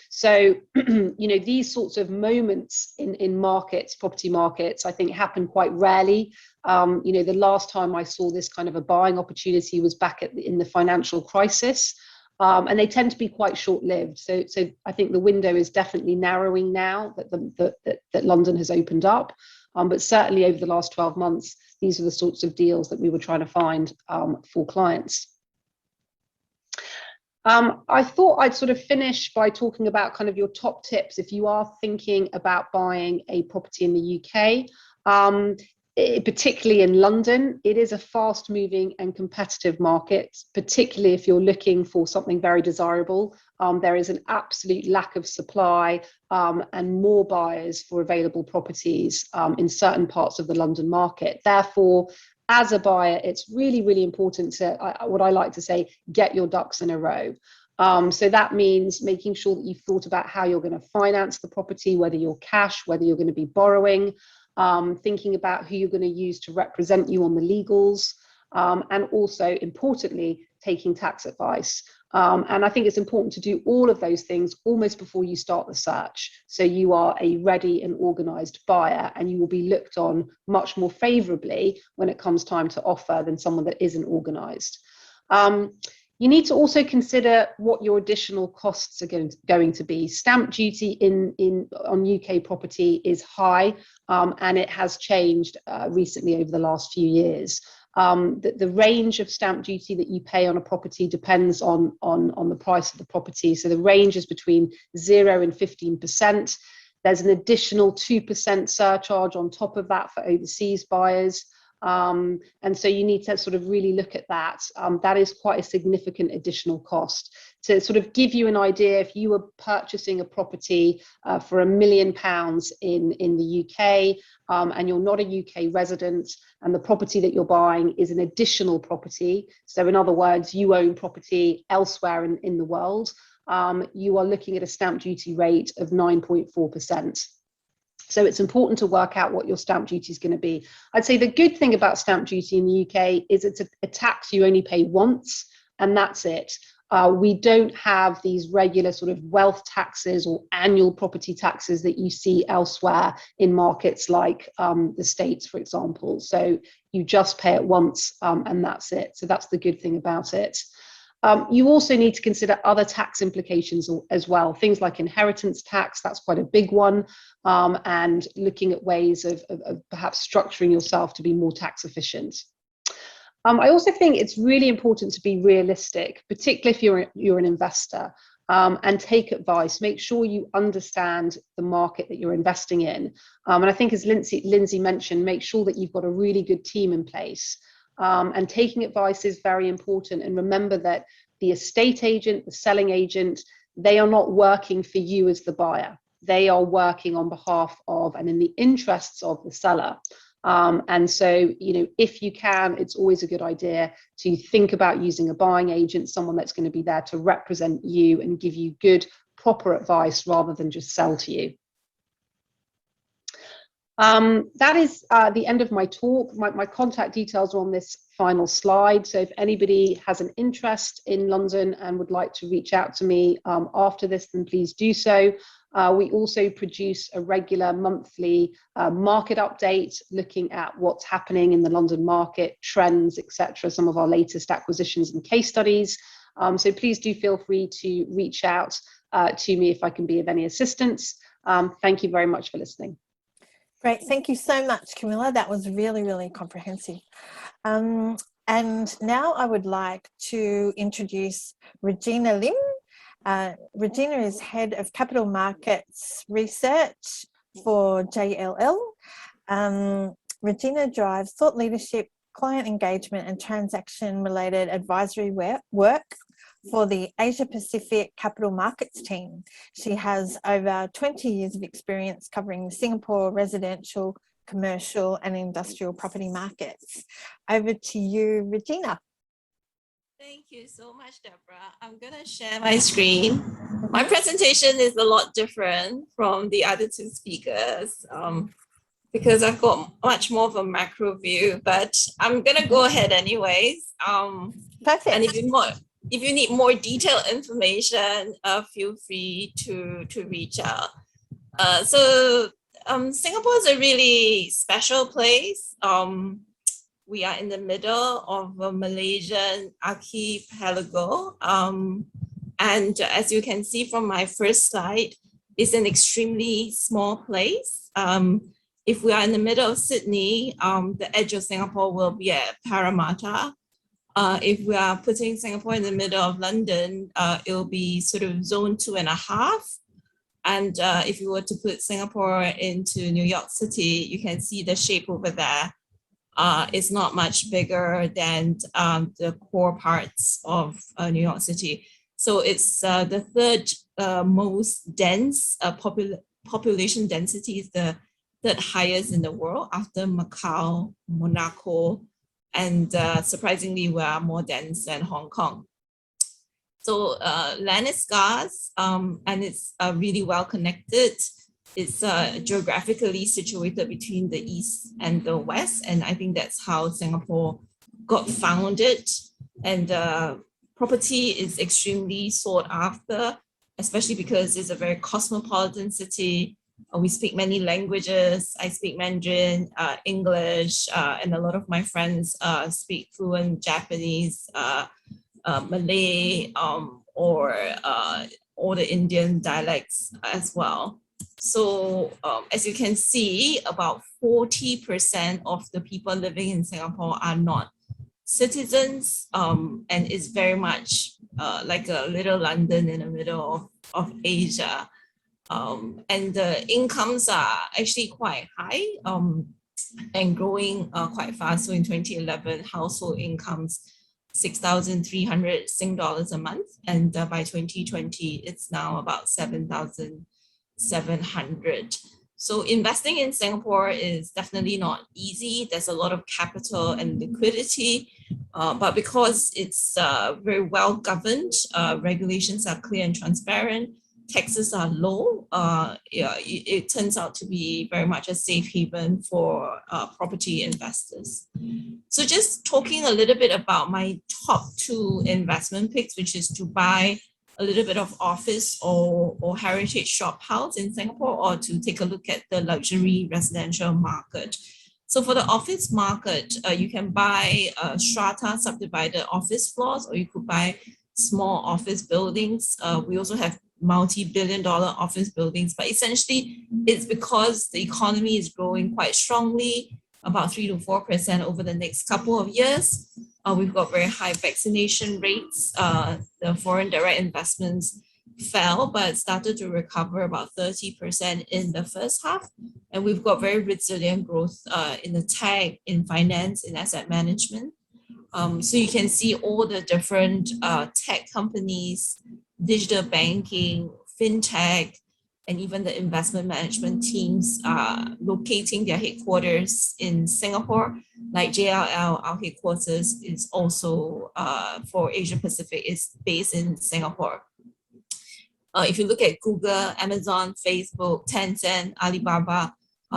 So, these sorts of moments in markets, property markets, I think happen quite rarely. The last time I saw this kind of a buying opportunity was back in the financial crisis, and they tend to be quite short-lived. So I think the window is definitely narrowing now that London has opened up. But certainly over the last 12 months, these are the sorts of deals that we were trying to find for clients. I thought I'd sort of finish by talking about kind of your top tips if you are thinking about buying a property in the UK. Particularly in London, it is a fast moving and competitive market, particularly if you're looking for something very desirable. There is an absolute lack of supply and more buyers for available properties in certain parts of the London market. Therefore, as a buyer, it's really, really important to, what I like to say, get your ducks in a row. So that means making sure that you've thought about how you're going to finance the property, whether you're cash, whether you're going to be borrowing, thinking about who you're going to use to represent you on the legals, and also, importantly, taking tax advice. And I think it's important to do all of those things almost before you start the search. So you are a ready and organised buyer, and you will be looked on much more favourably when it comes time to offer than someone that isn't organised. You need to also consider what your additional costs are going to be. Stamp duty on UK property is high, and it has changed recently over the last few years. The range of stamp duty that you pay on a property depends on the price of the property. So the range is between 0 and 15%. There's an additional 2% surcharge on top of that for overseas buyers. And so you need to sort of really look at that. That is quite a significant additional cost. To sort of give you an idea, if you were purchasing a property for £1 million in the UK, and you're not a UK resident, and the property that you're buying is an additional property, so in other words, you own property elsewhere in the world, you are looking at a stamp duty rate of 9.4%. So it's important to work out what your stamp duty is going to be. I'd say the good thing about stamp duty in the UK is it's a tax you only pay once, and that's it. We don't have these regular sort of wealth taxes or annual property taxes that you see elsewhere in markets like the States, for example. So you just pay it once, and that's it. So that's the good thing about it. You also need to consider other tax implications as well, things like inheritance tax, that's quite a big one, and looking at ways of perhaps structuring yourself to be more tax efficient. I also think it's really important to be realistic, particularly if you're an investor, and take advice. Make sure you understand the market that you're investing in. And I think, as Lindsay mentioned, make sure that you've got a really good team in place. And taking advice is very important. And remember that the estate agent, the selling agent, they are not working for you as the buyer. They are working on behalf of and in the interests of the seller. And so, you know, if you can, it's always a good idea to think about using a buying agent, someone that's going to be there to represent you and give you good, proper advice rather than just sell to you. That is the end of my talk. My contact details are on this final slide. So if anybody has an interest in London and would like to reach out to me after this, then please do so. We also produce a regular monthly market update looking at what's happening in the London market, trends, etc., some of our latest acquisitions and case studies. So please do feel free to reach out to me if I can be of any assistance. Thank you very much for listening. Great, thank you so much, Camilla. That was really, really comprehensive. And now I would like to introduce Regina Lim. Regina is Head of Capital Markets Research for JLL. Regina drives thought leadership, client engagement and transaction-related advisory work for the Asia Pacific Capital Markets team. She has over 20 years of experience covering the Singapore residential, commercial and industrial property markets. Over to you, Regina. Thank you so much, Deborah. I'm going to share my screen. My presentation is a lot different from the other two speakers because I've got much more of a macro view, but I'm going to go ahead anyways. Perfect. And if you need more detailed information, feel free to reach out. Singapore is a really special place. We are in the middle of a Malaysian archipelago. And as you can see from my first slide, it's an extremely small place. If we are in the middle of Sydney, the edge of Singapore will be at Parramatta. If we are putting Singapore in the middle of London, it will be sort of zone 2.5. And if you were to put Singapore into New York City, you can see the shape over there. It's not much bigger than the core parts of New York City. So it's the third most dense population density, is the third highest in the world after Macau, Monaco, and surprisingly, we are more dense than Hong Kong. So land is scarce, and it's really well connected. It's geographically situated between the east and the west, and I think that's how Singapore got founded. And property is extremely sought after, especially because it's a very cosmopolitan city. We speak many languages. I speak Mandarin, English, and a lot of my friends speak fluent Japanese, Malay, or the Indian dialects as well. So as you can see, about 40% of the people living in Singapore are not citizens, and it's very much like a little London in the middle of Asia. And the incomes are actually quite high and growing quite fast. So in 2011, household incomes 6,300 Sing dollars a month, and by 2020, it's now about 7,700. So investing in Singapore is definitely not easy. There's a lot of capital and liquidity, but because it's very well governed, regulations are clear and transparent, taxes are low, it turns out to be very much a safe haven for property investors. So just talking a little bit about my top 2 investment picks, which is to buy a little bit of office or heritage shop house in Singapore, or to take a look at the luxury residential market. So for the office market, you can buy strata subdivided office floors, or you could buy small office buildings. We also have multi-billion-dollar office buildings, but essentially it's because the economy is growing quite strongly, about 3 to 4% over the next couple of years. We've got very high vaccination rates. The foreign direct investments fell, but started to recover about 30% in the first half. And we've got very resilient growth in the tech, in finance, in asset management. So you can see all the different tech companies, digital banking, fintech, and even the investment management teams locating their headquarters in Singapore. Like JLL, our headquarters is also for Asia Pacific, is based in Singapore. If you look at Google, Amazon, Facebook, Tencent, Alibaba,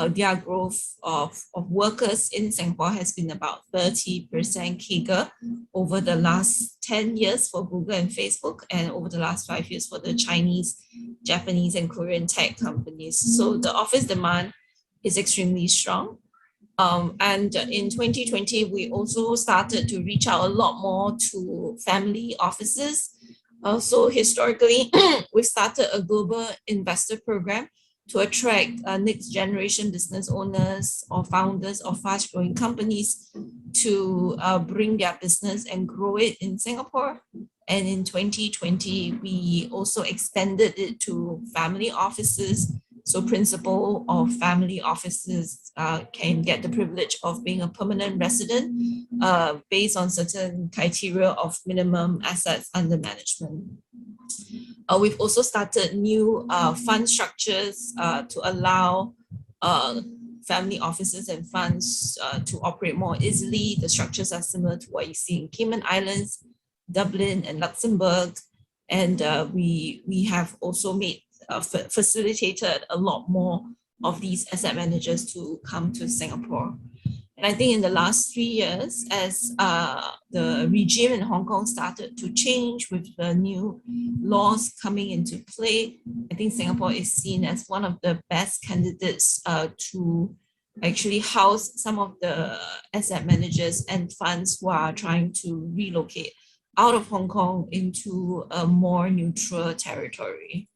their growth of workers in Singapore has been about 30% CAGR over the last 10 years for Google and Facebook, and over the last 5 years for the Chinese, Japanese, and Korean tech companies. So the office demand is extremely strong. And in 2020, we also started to reach out a lot more to family offices. So historically, we started a global investor program to attract next generation business owners or founders of fast growing companies to bring their business and grow it in Singapore. And in 2020, we also extended it to family offices. So principal of family offices can get the privilege of being a permanent resident based on certain criteria of minimum assets under management. We've also started new fund structures to allow family offices and funds to operate more easily. The structures are similar to what you see in Cayman Islands, Dublin, and Luxembourg. And we have also facilitated a lot more of these asset managers to come to Singapore. And I think in the last 3 years, as the regime in Hong Kong started to change with the new laws coming into play, I think Singapore is seen as one of the best candidates to actually house some of the asset managers and funds who are trying to relocate out of Hong Kong into a more neutral territory.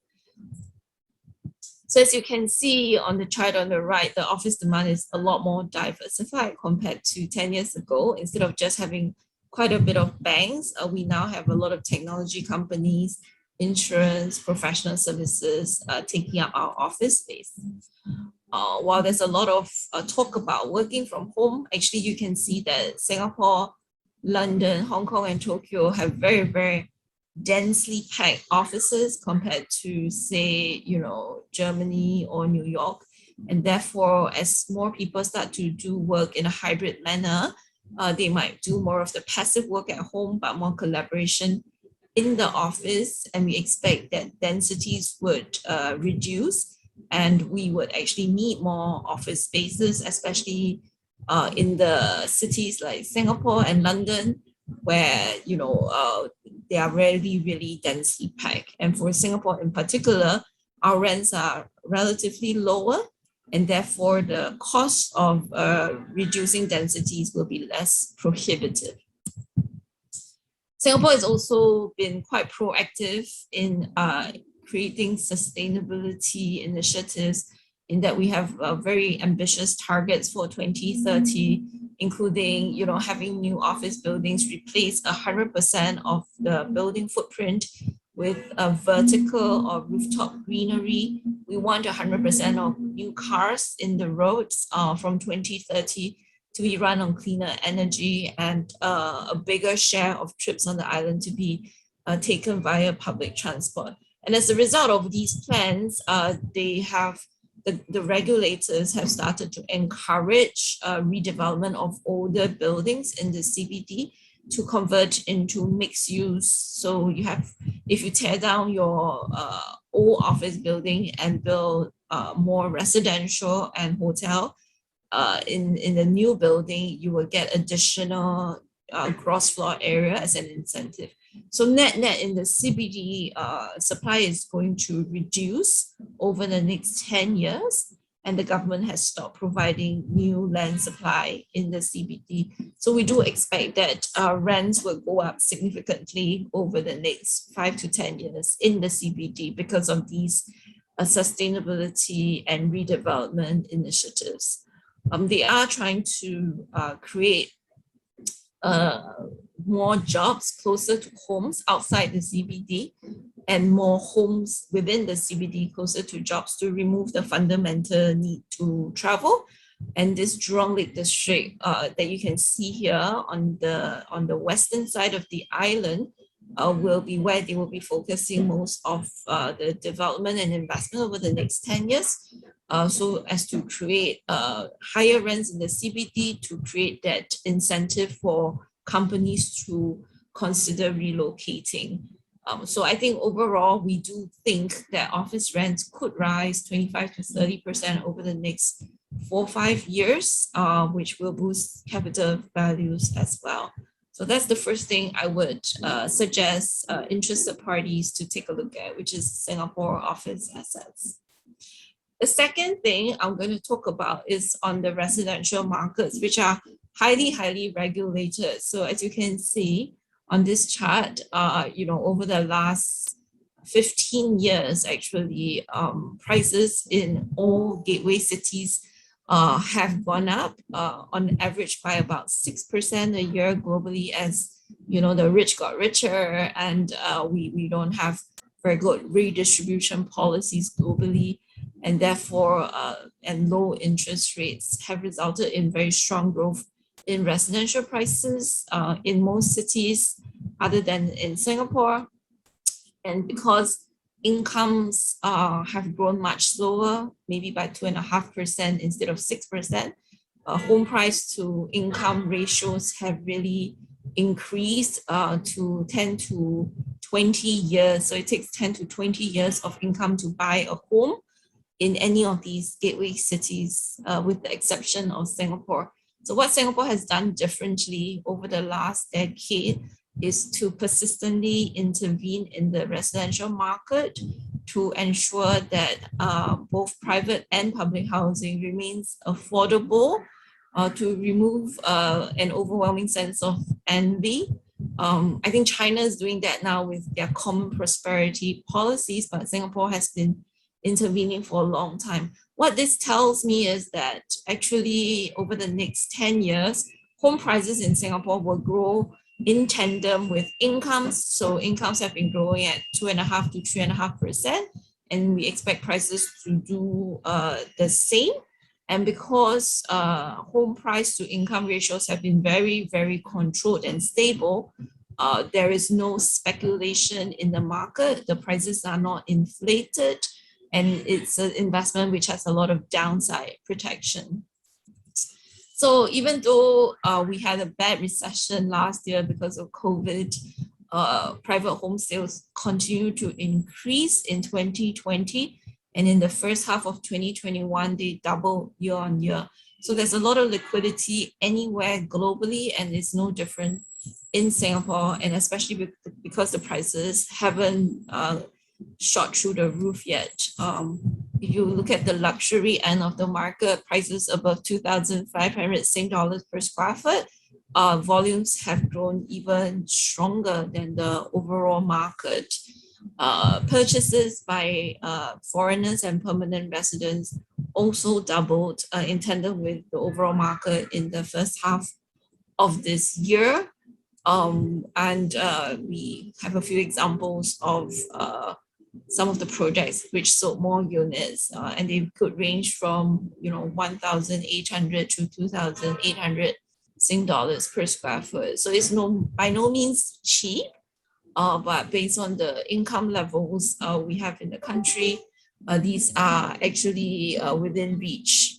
So as you can see on the chart on the right, the office demand is a lot more diversified compared to 10 years ago. Instead of just having quite a bit of banks. We now have a lot of technology companies, insurance, professional services taking up our office space. While there's a lot of talk about working from home, actually you can see that Singapore, London, Hong Kong, and Tokyo have very, very densely packed offices compared to, say, Germany or New York. And therefore, as more people start to do work in a hybrid manner, they might do more of the passive work at home, but more collaboration in the office. And we expect that densities would reduce, and we would actually need more office spaces, especially in the cities like Singapore and London, where they are really, really densely packed. And for Singapore in particular, our rents are relatively lower, and therefore the cost of reducing densities will be less prohibitive. Singapore has also been quite proactive in creating sustainability initiatives, in that we have very ambitious targets for 2030, including having new office buildings replace 100% of the building footprint with a vertical or rooftop greenery. We want 100% of new cars in the roads from 2030 to be run on cleaner energy, and a bigger share of trips on the island to be taken via public transport. And as a result of these plans, the regulators have started to encourage redevelopment of older buildings in the CBD to convert into mixed use. So if you tear down your old office building and build more residential and hotel in the new building, you will get additional gross floor area as an incentive. So net in the CBD, supply is going to reduce over the next 10 years, and the government has stopped providing new land supply in the CBD. So we do expect that rents will go up significantly over the next 5 to 10 years in the CBD because of these sustainability and redevelopment initiatives. They are trying to create more jobs closer to homes outside the CBD, and more homes within the CBD closer to jobs, to remove the fundamental need to travel. And this Jurong Lake district that you can see here on the western side of the island will be where they will be focusing most of the development and investment over the next 10 years. So as to create higher rents in the CBD, to create that incentive for companies to consider relocating. So I think overall, we do think that office rents could rise 25 to 30% over the next 4 or 5 years, which will boost capital values as well. So that's the first thing I would suggest interested parties to take a look at, which is Singapore office assets. The second thing I'm going to talk about is on the residential markets, which are highly, highly regulated. So as you can see on this chart, over the last 15 years, actually, prices in all gateway cities have gone up on average by about 6% a year globally, as the rich got richer, and we don't have very good redistribution policies globally, and therefore and low interest rates have resulted in very strong growth in residential prices in most cities other than in Singapore. And because incomes have grown much slower, maybe by 2.5% instead of 6%, home price to income ratios have really increased to 10 to 20 years. So it takes 10 to 20 years of income to buy a home in any of these gateway cities, with the exception of Singapore. So what Singapore has done differently over the last decade is to persistently intervene in the residential market to ensure that both private and public housing remains affordable, to remove an overwhelming sense of envy. I think China is doing that now with their common prosperity policies, but Singapore has been intervening for a long time. What this tells me is that actually over the next 10 years, home prices in Singapore will grow in tandem with incomes. So incomes have been growing at 2.5 to 3.5%, and we expect prices to do the same. And because home price to income ratios have been very, very controlled and stable, there is no speculation in the market. The prices are not inflated, and it's an investment which has a lot of downside protection. So even though we had a bad recession last year because of COVID, private home sales continue to increase in 2020. And in the first half of 2021, they doubled year on year. So there's a lot of liquidity anywhere globally, and it's no different in Singapore, and especially because the prices haven't shot through the roof yet. If you look at the luxury end of the market, prices above 2,500 Sing dollars per square foot, volumes have grown even stronger than the overall market. Purchases by foreigners and permanent residents also doubled in tandem with the overall market in the first half of this year. We have a few examples of some of the projects which sold more units, and they could range from 1,800 to 2,800 Sing dollars per square foot. So it's by no means cheap, but based on the income levels we have in the country, these are actually within reach.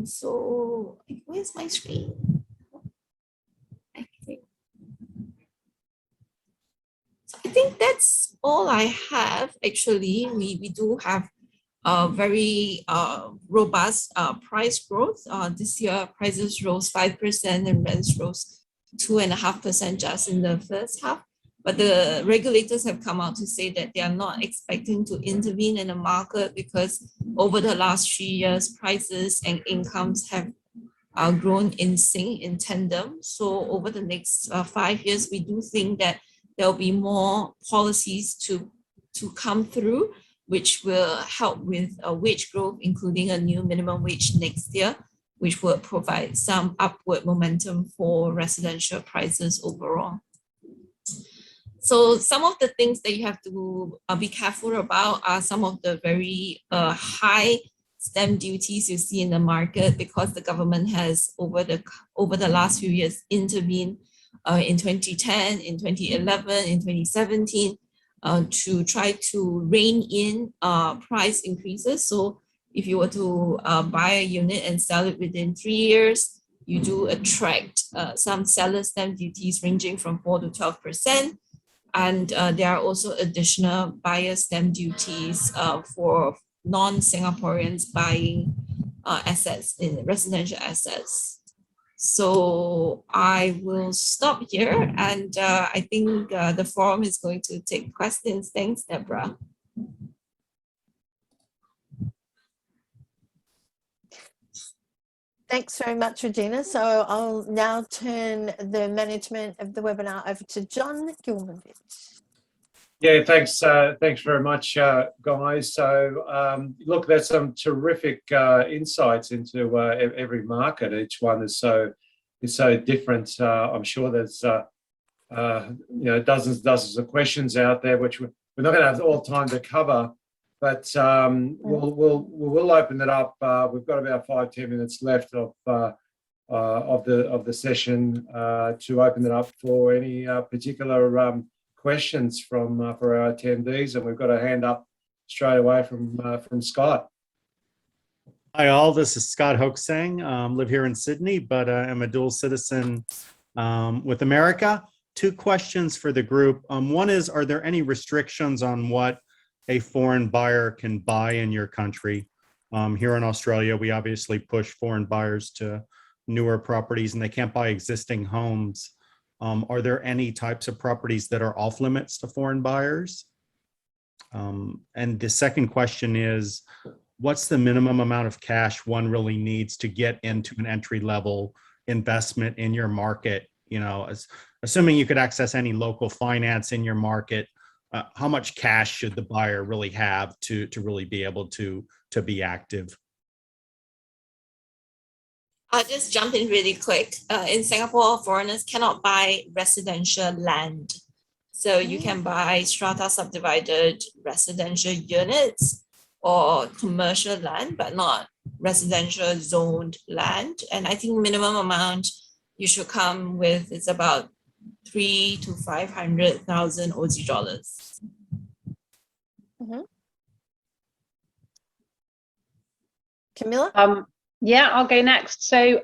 So where's my screen? I think that's all I have. Actually, we do have a very robust price growth. This year, prices rose 5% and rents rose 2.5% just in the first half. But the regulators have come out to say that they are not expecting to intervene in the market because over the last 3 years, prices and incomes have grown in sync, in tandem. So over the next 5 years, we do think that there'll be more policies to come through, which will help with wage growth, including a new minimum wage next year, which will provide some upward momentum for residential prices overall. So some of the things that you have to be careful about are some of the very high stamp duties you see in the market, because the government has over the last few years intervened in 2010, in 2011, in 2017, to try to rein in price increases. So if you were to buy a unit and sell it within 3 years, you do attract some seller stamp duties ranging from 4 to 12%. And there are also additional buyer stamp duties for non-Singaporeans buying assets, in residential assets. So I will stop here, and I think the forum is going to take questions. Thanks, Debra. Thanks very much, Regina. So I'll now turn the management of the webinar over to John Gilmovich. Yeah, thanks very much, guys. So look, there's some terrific insights into every market. Each one is so different. I'm sure there's dozens of questions out there, which we're not going to have all time to cover, but we'll open it up. We've got about 5-10 minutes left of the session to open it up for any particular questions for our attendees, and we've got a hand up straight away from Scott. Hi all, this is Scott Hoaxang. Live here in Sydney, but I'm a dual citizen with America. 2 questions for the group. One is, are there any restrictions on what a foreign buyer can buy in your country? Here in Australia, we obviously push foreign buyers to newer properties and they can't buy existing homes. Are there any types of properties that are off limits to foreign buyers? And the second question is, what's the minimum amount of cash one really needs to get into an entry-level investment in your market? Assuming you could access any local finance in your market, how much cash should the buyer really have to really be able to be active? I'll just jump in really quick. In Singapore, foreigners cannot buy residential land. So you can buy strata subdivided residential units or commercial land, but not residential zoned land. And I think minimum amount you should come with is about 300,000 to 500,000 Aussie dollars. Camilla? Yeah, I'll go next. So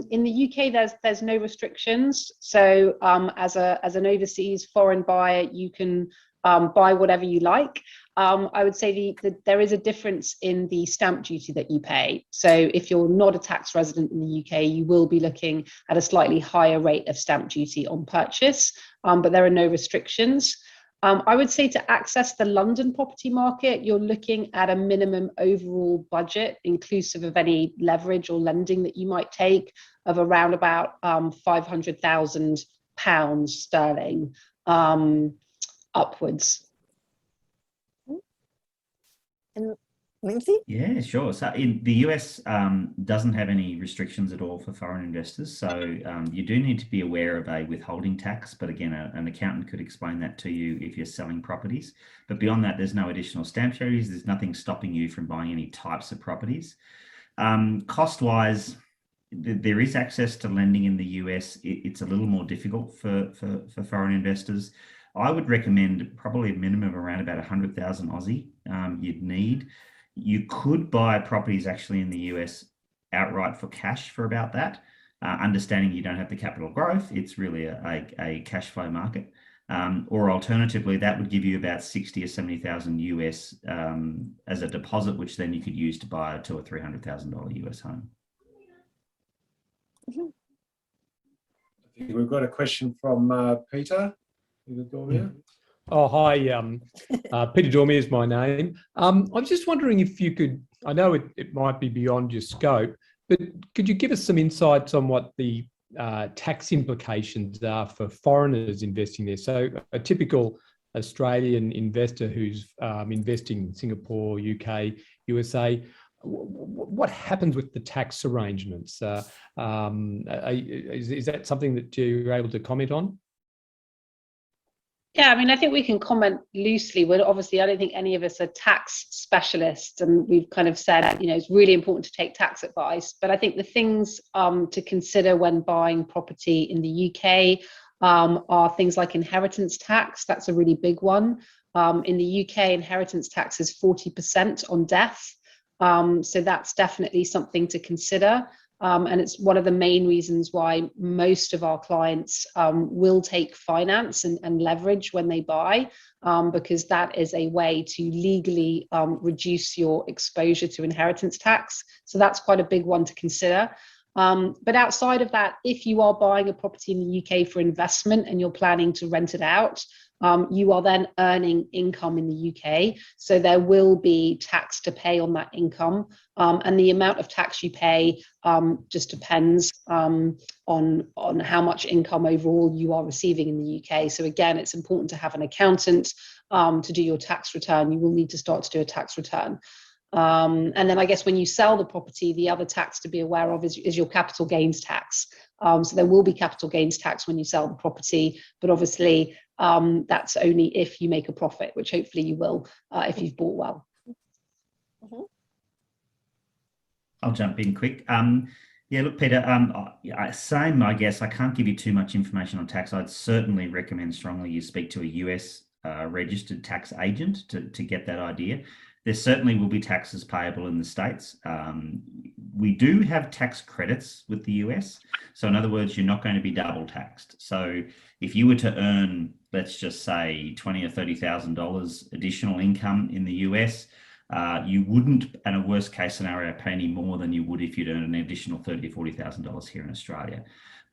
in the UK, there's no restrictions. So as an overseas foreign buyer, you can buy whatever you like. I would say there is a difference in the stamp duty that you pay. So if you're not a tax resident in the UK, you will be looking at a slightly higher rate of stamp duty on purchase, but there are no restrictions. I would say to access the London property market, you're looking at a minimum overall budget, inclusive of any leverage or lending that you might take, of around about £500,000 sterling upwards. And Lindsay? Yeah, sure. So the US doesn't have any restrictions at all for foreign investors. So you do need to be aware of a withholding tax. But again, an accountant could explain that to you if you're selling properties. But beyond that, there's no additional stamp duties. There's nothing stopping you from buying any types of properties. Cost-wise, there is access to lending in the US. It's a little more difficult for foreign investors. I would recommend probably a minimum of around about 100,000 Aussie you'd need. You could buy properties actually in the US outright for cash for about that. Understanding you don't have the capital growth, it's really a cash flow market. Or alternatively, that would give you about 60 or 70,000 US as a deposit, which then you could use to buy a $200,000 or $300,000 US home. I think we've got a question from Peter. Oh, hi. Peter Dormier is my name. I was just wondering if you could, I know it might be beyond your scope, but could you give us some insights on what the tax implications are for foreigners investing there? So a typical Australian investor who's investing in Singapore, UK, USA, what happens with the tax arrangements? Is that something that you're able to comment on? Yeah, I mean, I think we can comment loosely. Well, obviously, I don't think any of us are tax specialists, and we've kind of said, it's really important to take tax advice. But I think the things to consider when buying property in the UK are things like inheritance tax. That's a really big one. In the UK, inheritance tax is 40% on death. So that's definitely something to consider. And it's one of the main reasons why most of our clients will take finance and leverage when they buy, because that is a way to legally reduce your exposure to inheritance tax. So that's quite a big one to consider. But outside of that, if you are buying a property in the UK for investment and you're planning to rent it out, you are then earning income in the UK. So there will be tax to pay on that income. And the amount of tax you pay just depends on how much income overall you are receiving in the UK. So again, it's important to have an accountant to do your tax return. You will need to start to do a tax return. And then I guess when you sell the property, the other tax to be aware of is your capital gains tax. So there will be capital gains tax when you sell the property, but obviously that's only if you make a profit, which hopefully you will if you've bought well. I'll jump in quick. Yeah, look, Peter, same, I guess. I can't give you too much information on tax. I'd certainly recommend strongly you speak to a US registered tax agent to get that idea. There certainly will be taxes payable in the States. We do have tax credits with the US. So in other words, you're not going to be double taxed. So if you were to earn, let's just say $20,000 or $30,000 additional income in the US, you wouldn't, in a worst case scenario, pay any more than you would if you'd earned an additional $30,000 or $40,000 here in Australia.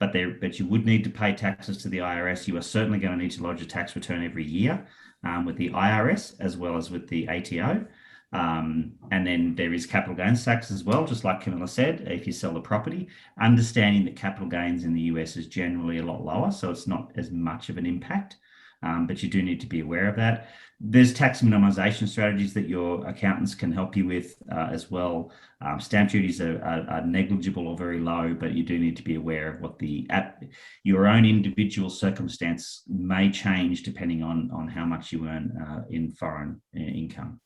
But you would need to pay taxes to the IRS. You are certainly going to need to lodge a tax return every year with the IRS as well as with the ATO. And then there is capital gains tax as well, just like Camilla said, if you sell the property, understanding that capital gains in the US is generally a lot lower, so it's not as much of an impact. but you do need to be aware of that. There's tax minimisation strategies that your accountants can help you with as well. Stamp duties are negligible or very low, but you do need to be aware of what your own individual circumstance may change depending on how much you earn in foreign income.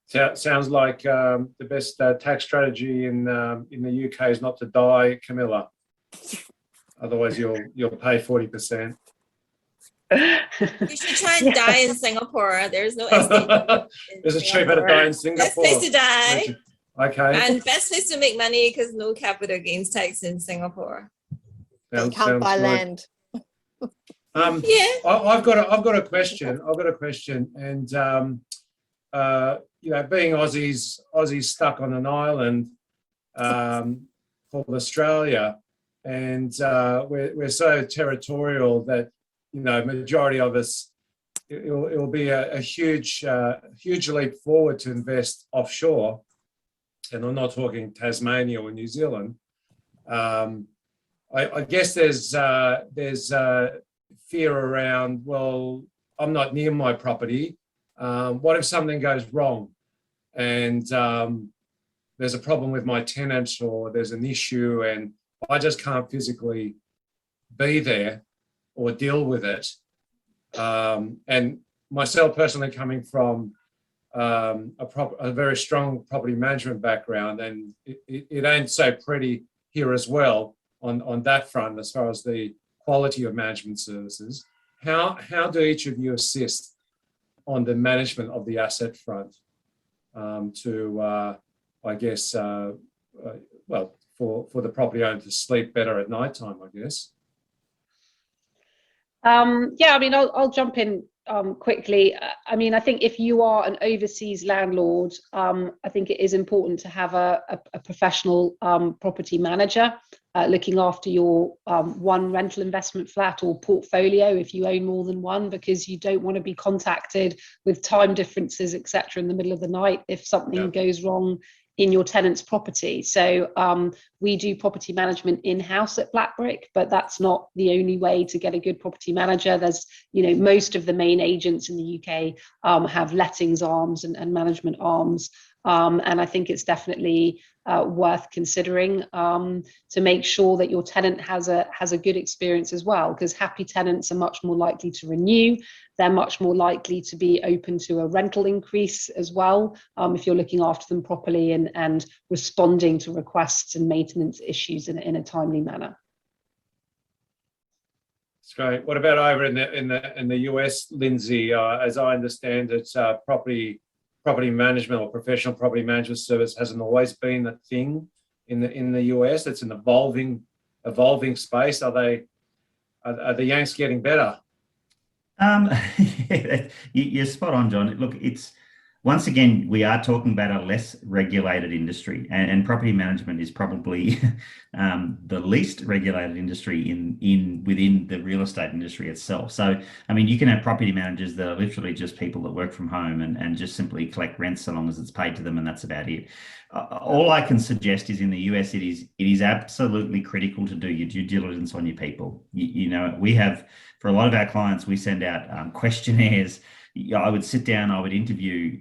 So, sounds like the best tax strategy in the UK is not to die, Camilla. Otherwise, you'll pay 40%. You should try and die in Singapore. There's no estate. Is it cheaper to die in Singapore? Best place to die. Okay. And best place to make money because no capital gains tax in Singapore. You can't buy good. land. Yeah. I've got a question. And being Aussies stuck on an island called Australia, and we're so territorial that majority of us, it'll be a huge leap forward to invest offshore. And I'm not talking Tasmania or New Zealand. I guess there's fear around, well, I'm not near my property. What if something goes wrong and there's a problem with my tenants, or there's an issue and I just can't physically be there or deal with it? And myself personally, coming from a very strong property management background, and it ain't so pretty here as well on that front as far as the quality of management services. How do each of you assist on the management of the asset front for the property owner to sleep better at night time, I guess? I'll jump in quickly. I think if you are an overseas landlord, I think it is important to have a professional property manager looking after your one rental investment flat or portfolio if you own more than one, because you don't want to be contacted with time differences, etc., in the middle of the night if something goes wrong in your tenant's property. So we do property management in-house at Blackbrick, but that's not the only way to get a good property manager. There's, most of the main agents in the UK have lettings arms and management arms. And I think it's definitely worth considering to make sure that your tenant has a good experience as well, because happy tenants are much more likely to renew. They're much more likely to be open to a rental increase as well, if you're looking after them properly and responding to requests and maintenance issues in a timely manner. That's great. What about over in the US, Lindsay? As I understand it, property management or professional property management service hasn't always been a thing in the US. It's an evolving space. Are the Yanks getting better? You're spot on, John. Look, once again, we are talking about a less regulated industry, and property management is probably the least regulated industry within the real estate industry itself. So, you can have property managers that are literally just people that work from home and just simply collect rent so long as it's paid to them, and that's about it. All I can suggest is in the US, it is absolutely critical to do your due diligence on your people. We have, for a lot of our clients, we send out questionnaires. I would sit down, I would interview.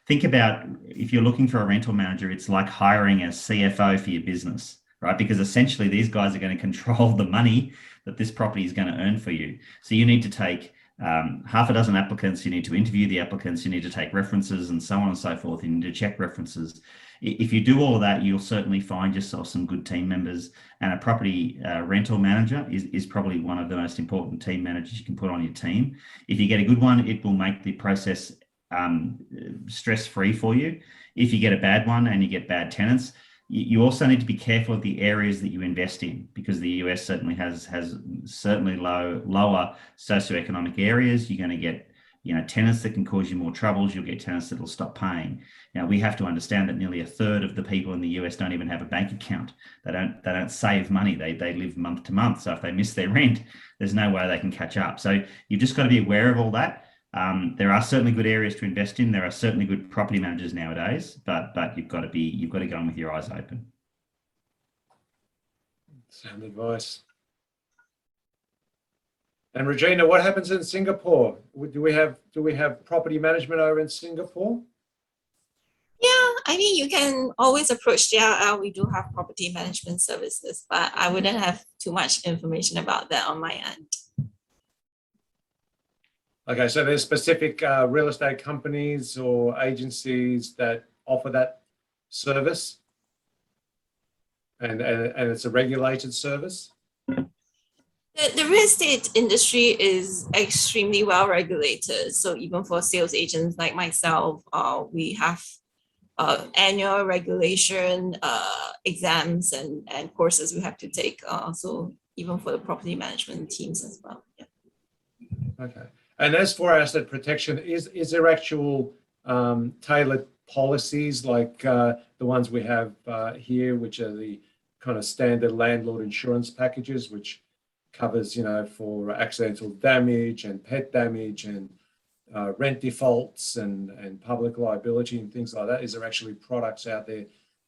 Think about, if you're looking for a rental manager, it's like hiring a CFO for your business, right? Because essentially these guys are going to control the money that this property is going to earn for you. So you need to take half a dozen applicants, you need to interview the applicants, you need to take references and so on and so forth. You need to check references. If you do all of that, you'll certainly find yourself some good team members, and a property rental manager is probably one of the most important team managers you can put on your team. If you get a good one, it will make the process stress-free for you. If you get a bad one and you get bad tenants, you also need to be careful of the areas that you invest in, because the US certainly has certainly lower socioeconomic areas. You're going to get tenants that can cause you more troubles. You'll get tenants that will stop paying. Now, we have to understand that nearly a third of the people in the US don't even have a bank account. They don't save money. They live month to month. So if they miss their rent, there's no way they can catch up. So you've just got to be aware of all that. There are certainly good areas to invest in. There are certainly good property managers nowadays, but you've got to go in with your eyes open. Sound advice. And Regina, what happens in Singapore? Do we have property management over in Singapore? Yeah, I mean, you can always approach JLL. We do have property management services, but I wouldn't have too much information about that on my end. Okay, so there's specific real estate companies or agencies that offer that service, and it's a regulated service. The real estate industry is extremely well regulated. So even for sales agents like myself, we have annual regulation exams and courses we have to take. So even for the property management teams as well. Yeah. Okay. And as for asset protection, is there actual tailored policies like the ones we have here, which are the kind of standard landlord insurance packages, which covers, for accidental damage and pet damage and rent defaults and public liability and things like that? Is there actually products out there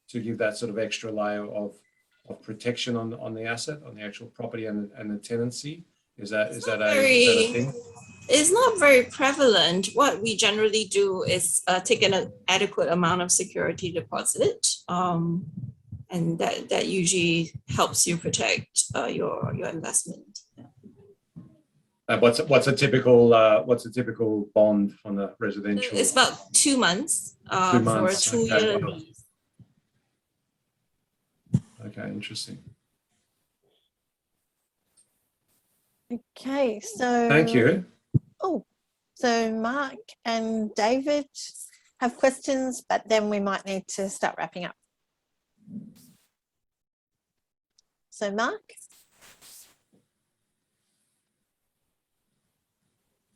to give that sort of extra layer of protection on the asset, on the actual property and the tenancy? Is that a thing? It's not very prevalent. What we generally do is take an adequate amount of security deposit, and that usually helps you protect your investment. What's a typical bond on the residential? It's about 2 months, 2 months for a 2-year okay. lease. Okay, interesting. Okay, so Thank you. Oh, so Mark and David have questions, but then we might need to start wrapping up. So Mark,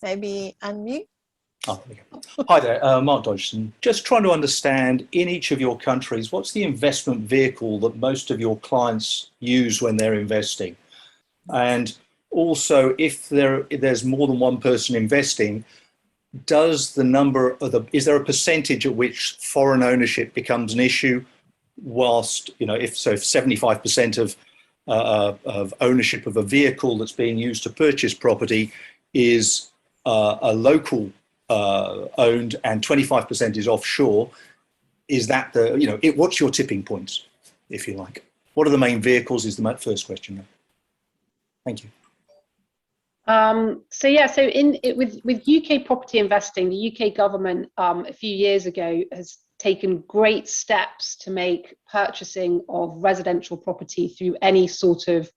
maybe unmute. Oh, there you go. Hi there, Mark Dodgson. Just trying to understand, in each of your countries, what's the investment vehicle that most of your clients use when they're investing? And also, if there's more than one person investing, is there a percentage at which foreign ownership becomes an issue? Whilst, if 75% of ownership of a vehicle that's being used to purchase property is a local owned and 25% is offshore, is that what's your tipping points, if you like? What are the main vehicles is the first question. Thank you. With UK property investing, the UK government a few years ago has taken great steps to make purchasing of residential property through any sort of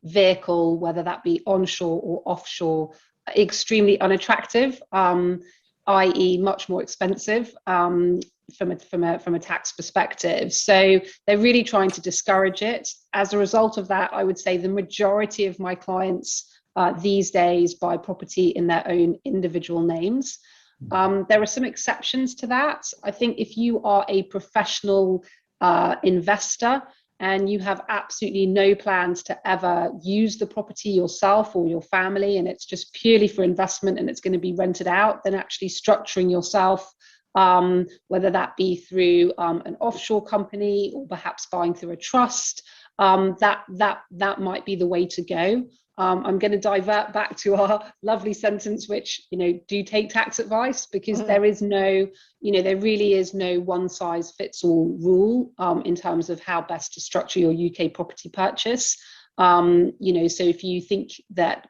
vehicle, whether that be onshore or offshore, extremely unattractive, i.e. much more expensive from a tax perspective. So they're really trying to discourage it. As a result of that, I would say the majority of my clients these days buy property in their own individual names. There are some exceptions to that. I think if you are a professional investor and you have absolutely no plans to ever use the property yourself or your family, and it's just purely for investment and it's going to be rented out, then actually structuring yourself, whether that be through an offshore company or perhaps buying through a trust, that might be the way to go. I'm going to divert back to our lovely sentence, which, do take tax advice, because there is no, there really is no one size fits all rule in terms of how best to structure your UK property purchase. So if you think that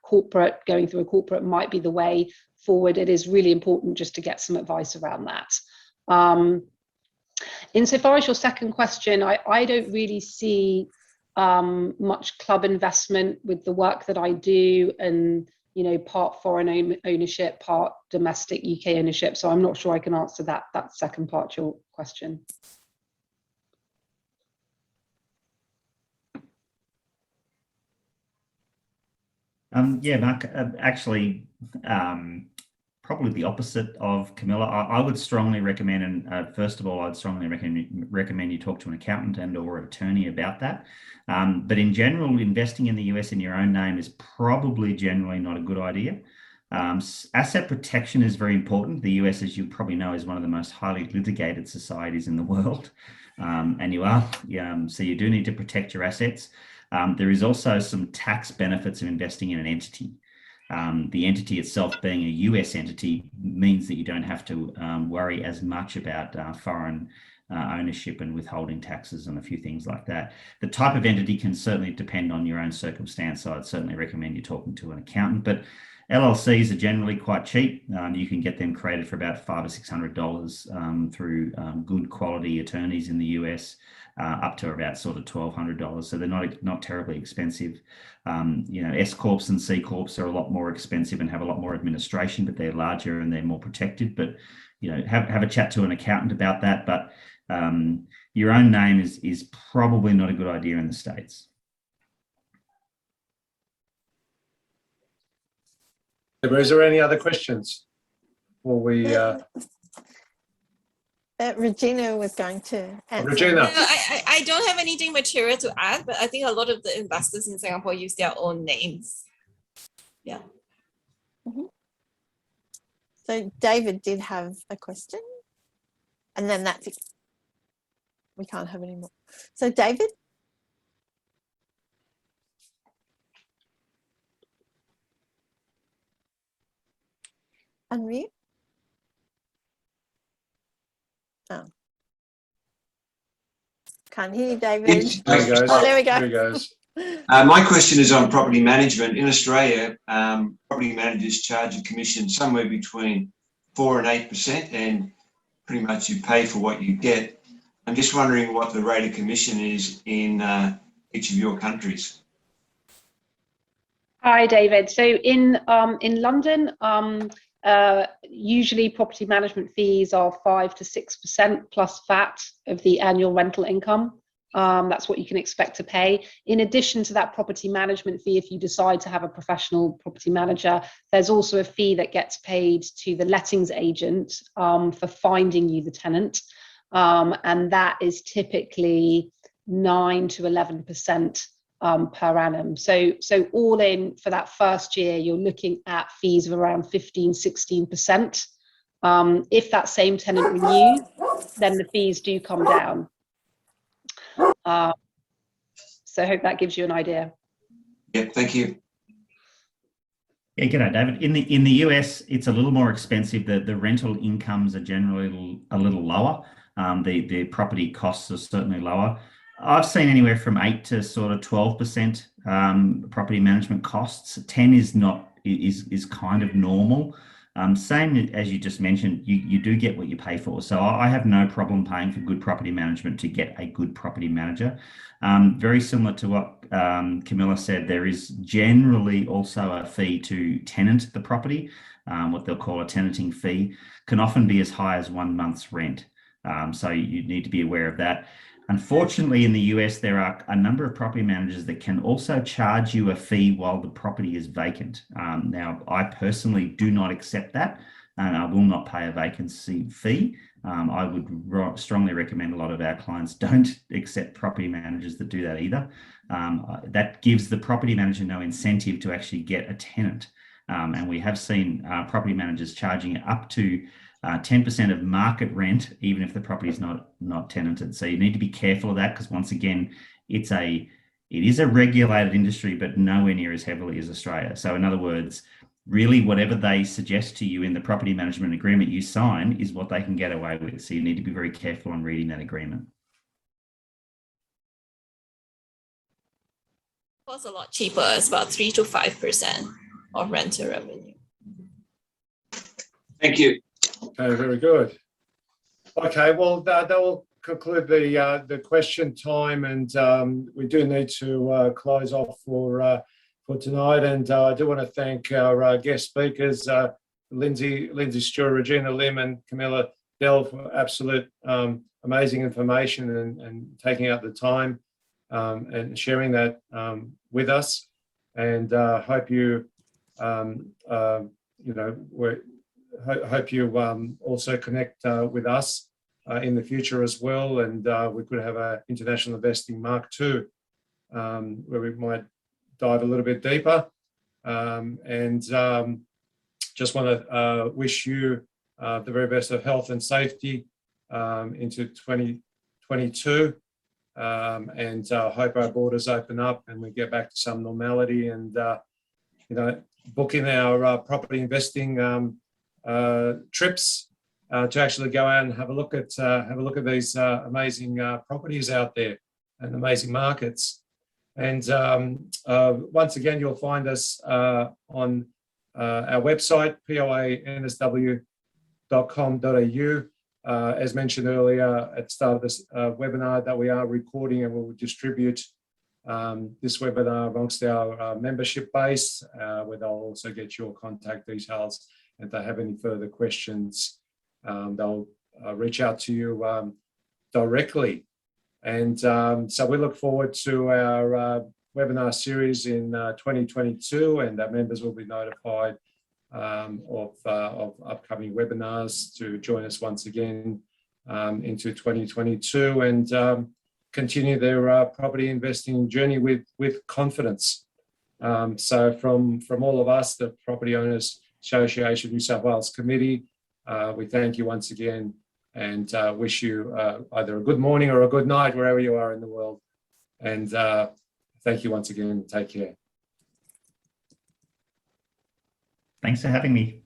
going through a corporate might be the way forward, it is really important just to get some advice around that. Insofar as your second question, I don't really see much club investment with the work that I do, and part foreign ownership, part domestic UK ownership. So I'm not sure I can answer that second part of your question. Yeah, Mark, actually, probably the opposite of Camilla. I would strongly recommend, and first of all, I'd strongly recommend you talk to an accountant and or attorney about that. But in general, investing in the US in your own name is probably generally not a good idea. Asset protection is very important. The US, as you probably know, is one of the most highly litigated societies in the world. So you do need to protect your assets. There is also some tax benefits of investing in an entity. The entity itself being a US entity means that you don't have to worry as much about foreign ownership and withholding taxes and a few things like that. The type of entity can certainly depend on your own circumstance, so I'd certainly recommend you talking to an accountant. But LLCs are generally quite cheap. You can get them created for about $500 or $600 through good quality attorneys in the US, up to about sort of $1,200. So they're not terribly expensive. You know, S Corps and C Corps are a lot more expensive and have a lot more administration, but they're larger and they're more protected. But you know, have a chat to an accountant about that. But your own name is probably not a good idea in the States. Is there any other questions? Before we, Regina was going to answer. Regina. No, I don't have anything material to add, but I think a lot of the investors in Singapore use their own names. Yeah. Mm-hmm. So David did have a question, and then that's it. We can't have any more. So David? Unmute. Oh. Can't hear you, David. There he goes. Oh, there we go. There he goes. My question is on property management. In Australia, property managers charge a commission somewhere between 4% and 8%, and pretty much you pay for what you get. I'm just wondering what the rate of commission is in each of your countries. Hi, David. So in London, usually property management fees are 5 to 6% plus VAT of the annual rental income. That's what you can expect to pay. In addition to that property management fee, if you decide to have a professional property manager, there's also a fee that gets paid to the lettings agent for finding you the tenant. And that is typically 9 to 11% per annum. So all in for that first year, you're looking at fees of around 15–16%. If that same tenant renews, then the fees do come down. So I hope that gives you an idea. Yep, thank you. Yeah, g'day, David. In the US, it's a little more expensive. The rental incomes are generally a little lower. The property costs are certainly lower. I've seen anywhere from 8 to sort of 12% property management costs. 10 is kind of normal. Same as you just mentioned, you do get what you pay for. So I have no problem paying for good property management to get a good property manager. Very similar to what Camilla said, there is generally also a fee to tenant the property. What they'll call a tenanting fee can often be as high as 1 month's rent. So you need to be aware of that. Unfortunately, in the US, there are a number of property managers that can also charge you a fee while the property is vacant. Now, I personally do not accept that, and I will not pay a vacancy fee. I would strongly recommend a lot of our clients don't accept property managers that do that either. That gives the property manager no incentive to actually get a tenant. And we have seen property managers charging up to 10% of market rent, even if the property is not tenanted. So you need to be careful of that, because once again, it is a regulated industry, but nowhere near as heavily as Australia. So in other words, really whatever they suggest to you in the property management agreement you sign is what they can get away with. So you need to be very careful on reading that agreement. It was a lot cheaper. It's about 3 to 5% of rental revenue. Thank you. Okay, very good. Okay, well, that will conclude the question time, and we do need to close off for tonight. And I do want to thank our guest speakers, Lindsay Stewart, Regina Lim, and Camilla Dell, for absolute amazing information and taking out the time and sharing that with us. And hope you, hope you also connect with us in the future as well. And we could have an International Investing Mark II, where we might dive a little bit deeper. And just want to wish you the very best of health and safety into 2022. And hope our borders open up and we get back to some normality. And book in our property investing trips to actually go out and have a look at these amazing properties out there and amazing markets. And once again, you'll find us on our website, POANSW.com.au. As mentioned earlier at the start of this webinar, that we are recording and will distribute this webinar amongst our membership base, where they'll also get your contact details. And if they have any further questions, they'll reach out to you directly. And so we look forward to our webinar series in 2022, and our members will be notified of upcoming webinars to join us once again into 2022 and continue their property investing journey with confidence. So from all of us, the Property Owners Association New South Wales Committee, we thank you once again and wish you either a good morning or a good night wherever you are in the world. And thank you once again. Take care. Thanks for having me.